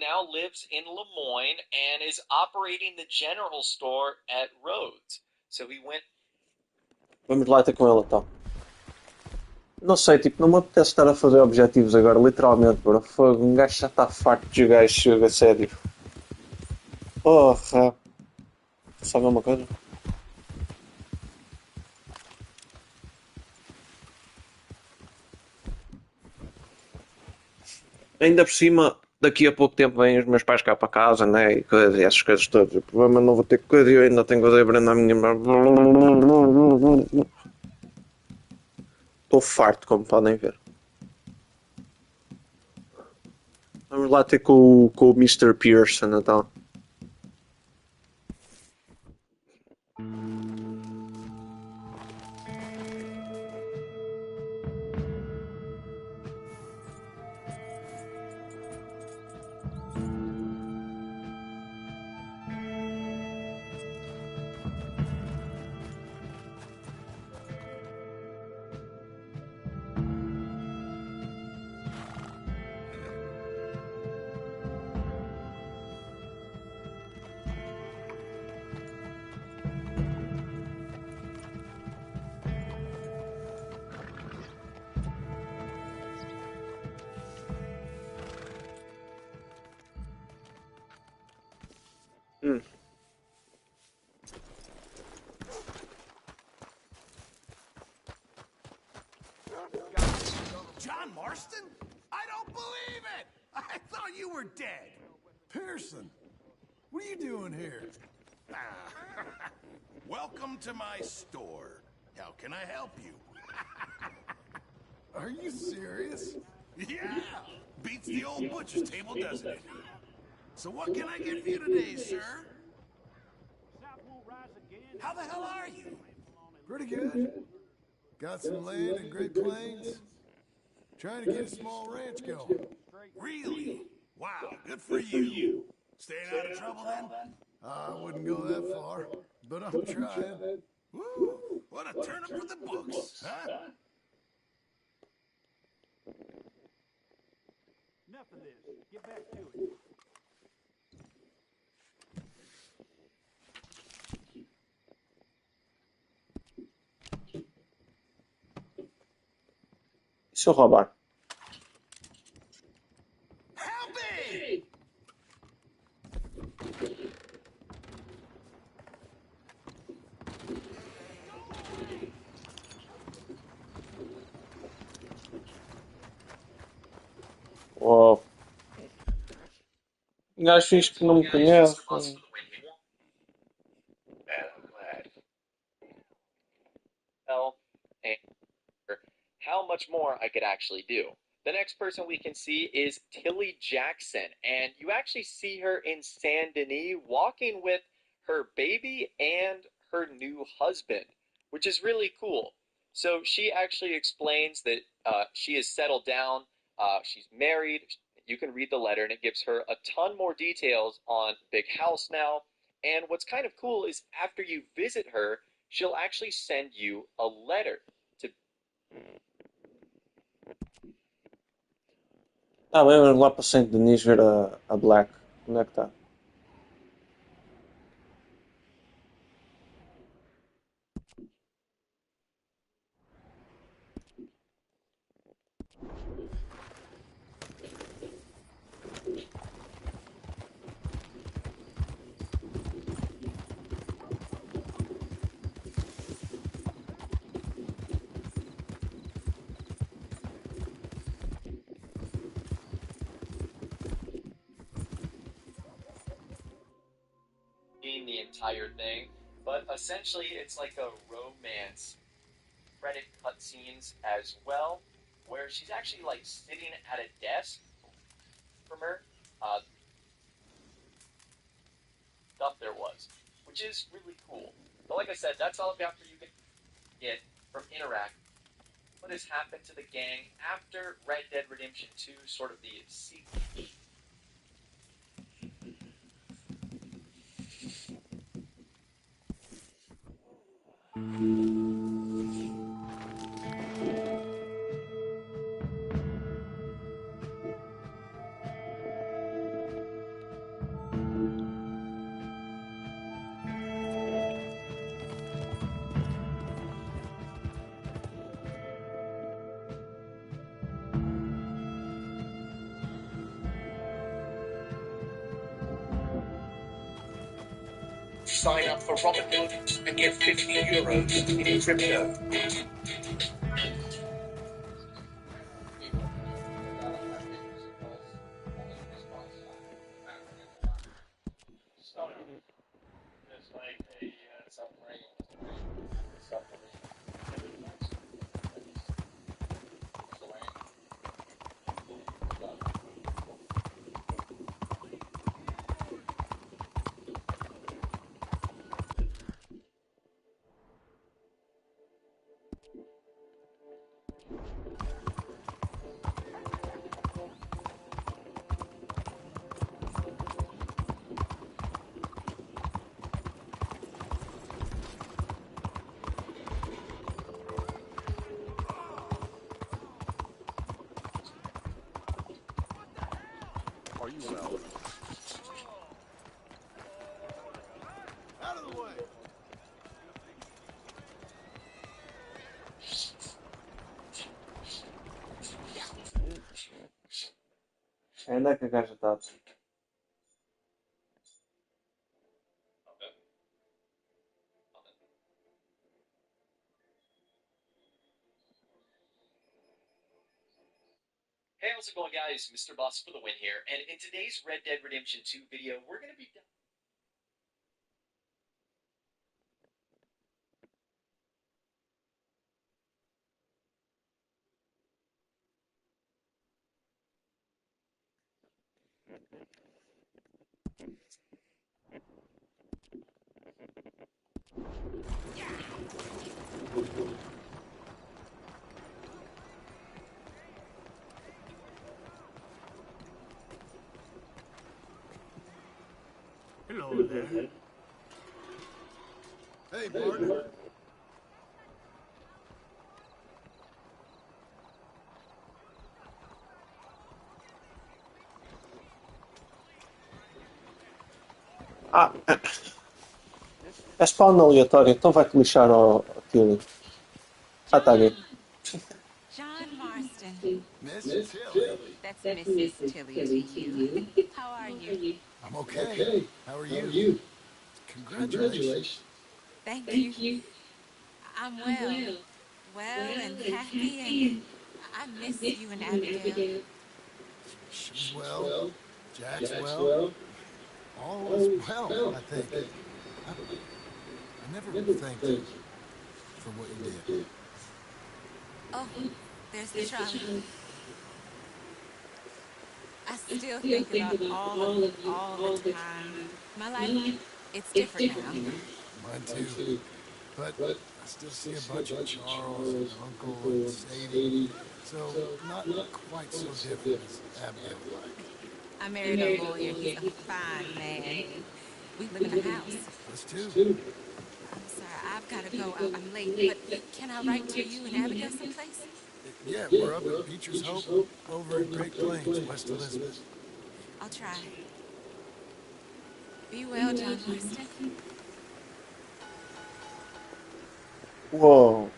Now lives in Lemoyne and is operating the general store at Rhodes. So he went... Vamos lá ter com ele então. Não sei, tipo, não me apetece estar a fazer objetivos agora, literalmente, bro. Fogo, um gajo já está farto de jogar este jogo a sério. Porra. Sabe uma coisa? Ainda por cima, daqui a pouco tempo vêm os meus pais cá para casa, né? E coisa, e essas coisas todas. O problema é não vou ter coisa e eu ainda tenho coisa a aprender a minha. Estou farto, como podem ver. Vamos lá ter com o Mr. Pearson, então. John Marston? I don't believe it! I thought you were dead. Pearson, what are you doing here? Welcome to my store. How can I help you? Are you serious? Yeah! Beats the old butcher's table, doesn't it? So what can I get for you today, sir? How the hell are you? Pretty good. Got some land in Great Plains. Trying to get a small ranch going. Really? Wow, good for you. Staying out of trouble then? I wouldn't go that far, but I'm trying. Woo! What a turn up for the books, huh? Enough of this. Get back to it. E se eu roubar? Uou. Um gajo finge que não me conhece. Man, I'm glad. Well, and how much more I could actually do. The next person we can see is Tilly Jackson, and you actually see her in Saint Denis walking with her baby and her new husband, which is really cool. So she actually explains that she is settled down, she's married. You can read the letter, and it gives her a ton more details on Big House now. And what's kind of cool is after you visit her, she'll actually send you a letter to. Ah, bem, vamos lá para Saint Denis ver a Black. Onde é que está? The entire thing, but essentially it's like a romance credit cutscenes as well, where she's actually like sitting at a desk from her stuff there was, which is really cool. But like I said, that's all after you can get from Interact. What has happened to the gang after Red Dead Redemption 2, sort of the sequel. Sign up for Robinhood and get 50 euros in crypto. well. Out of the way. Onde é que a gaja está? Hey, how's it going, guys? Mr. Boss for the win here, and in today's Red Dead Redemption 2 video, we're going to be... Hello there. Hey, partner. Ah, é spawn aleatório, então vai-te lixar ao Tilly. Ah, está aqui. John Marston. Miss Tilly. That's Mrs. Tilly to you. How are you? I'm okay. How are you? Congratulations. Thank you. I'm well. Well and happy, and I miss you and Abigail. She's well. Jack's well. All is well, I think. I never thanked you for what you did. Oh, there's the trolley. I still think about all of it all the time. My life, it's different now. Mine too. But I still see a bunch of Charles and Uncle and Sadie. So not quite so different as Abigail would like. I married a lawyer. He's a fine man. We live in a house. Us too. I'm sorry, I've got to go. I'm late, but can I write to you and Abigail someplace? Yeah, we're up at Beecher's Hope over in Great Plains, West Elizabeth. I'll try. Be well, John Marston. Uou.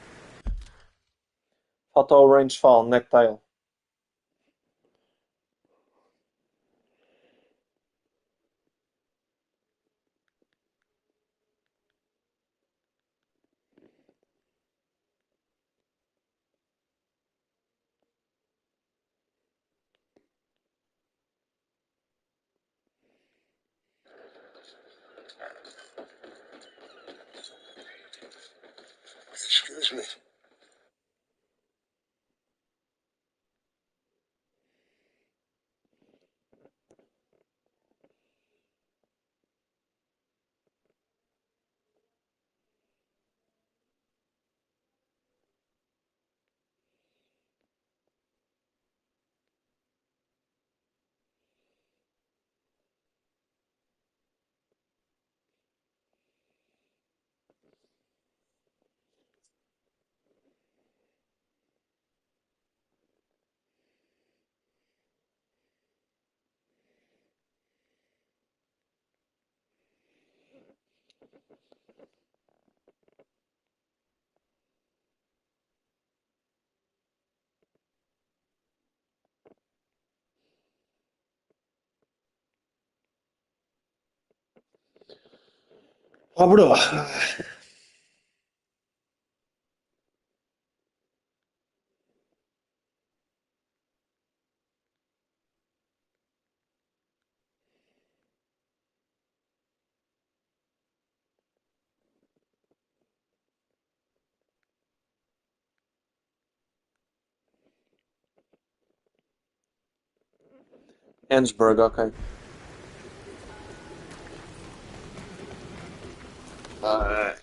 Falta o range fall, necktail. Excuse me. Oh, bro. Ensburg, okay. I.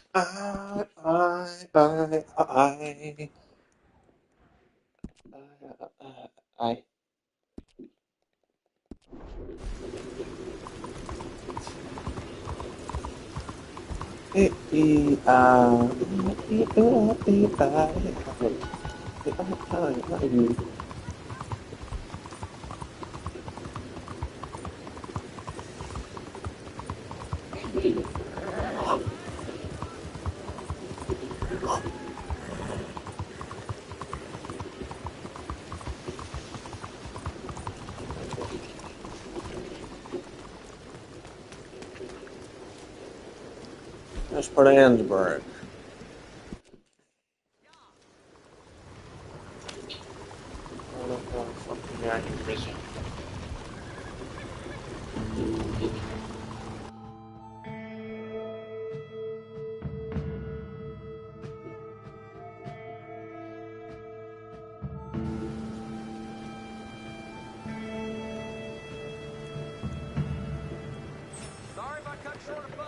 Vamos para Endsburg. American prison.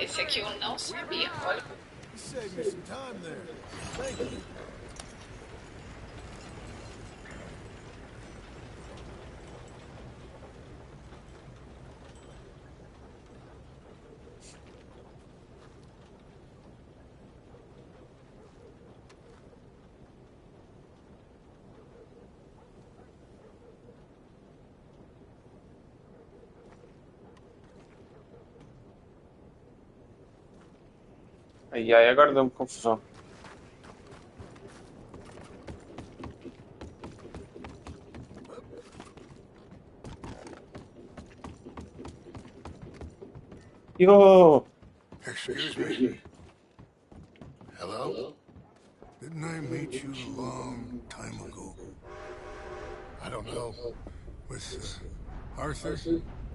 Esse aqui eu não sabia. Olha. You saved me some time there. Thank you. Ai, agora deu-me confusão. Yo! Excuse me. Hello? Didn't I meet you a long time ago? I don't know. With Arthur?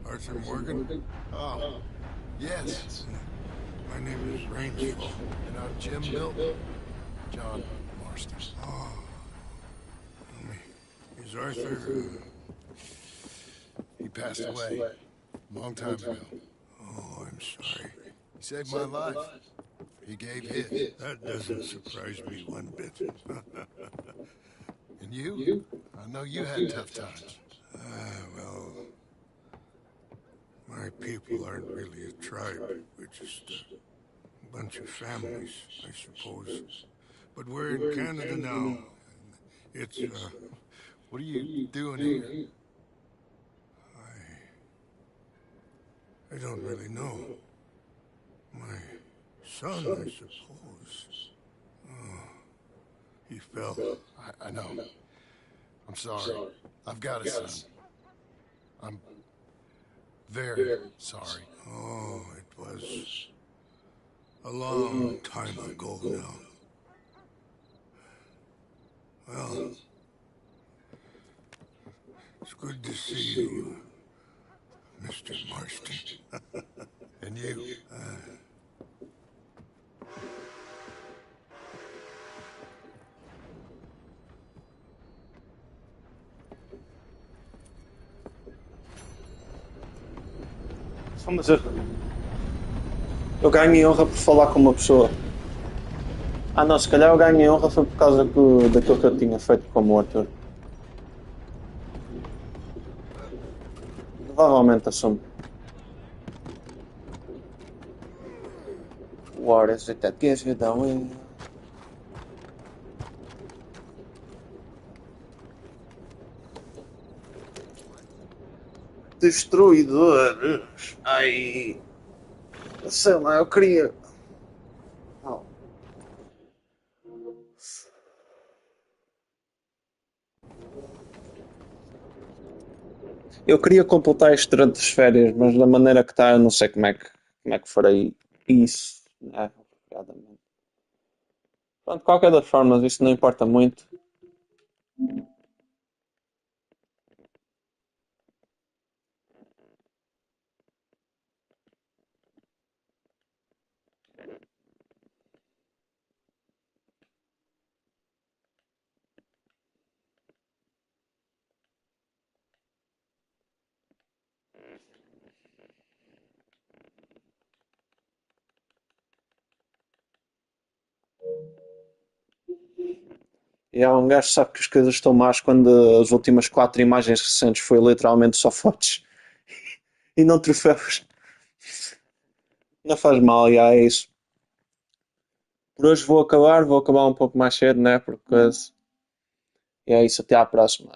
Arthur Morgan? Oh, yes. My name is Rangeville, and I'm Jim Milton. John Marston. Oh. Is Arthur... he passed away a long time ago. Oh, I'm sorry. He saved my life. He gave his. That doesn't surprise me one bit. And you? I know you had tough times. Well... my people aren't really a tribe. We're just a bunch of families, I suppose. But we're in Canada now. It's, what are you doing here? I don't really know. My son, I suppose. Oh, he fell. I know. I'm sorry. I've got a son. I'm very sorry. Oh, it was a long time ago now. Well, it's good to see you, Mr. Marston. And you. Mas eu ganho honra por falar com uma pessoa. Ah não, se calhar eu ganhei honra foi por causa daquilo que eu tinha feito com o Arthur. Provavelmente assumo. What is it that gives you the wing? Destruidores. Ai. Sei lá, eu queria. Eu queria completar isto durante as férias, mas da maneira que está, eu não sei como é que farei isso. Apropriadamente. Pronto, de qualquer das formas, isso não importa muito. E há um gajo que sabe que as coisas estão más quando as últimas 4 imagens recentes foi literalmente só fotos e não troféus. Não faz mal, já é isso. Por hoje vou acabar um pouco mais cedo, né? Porque e é isso, até à próxima.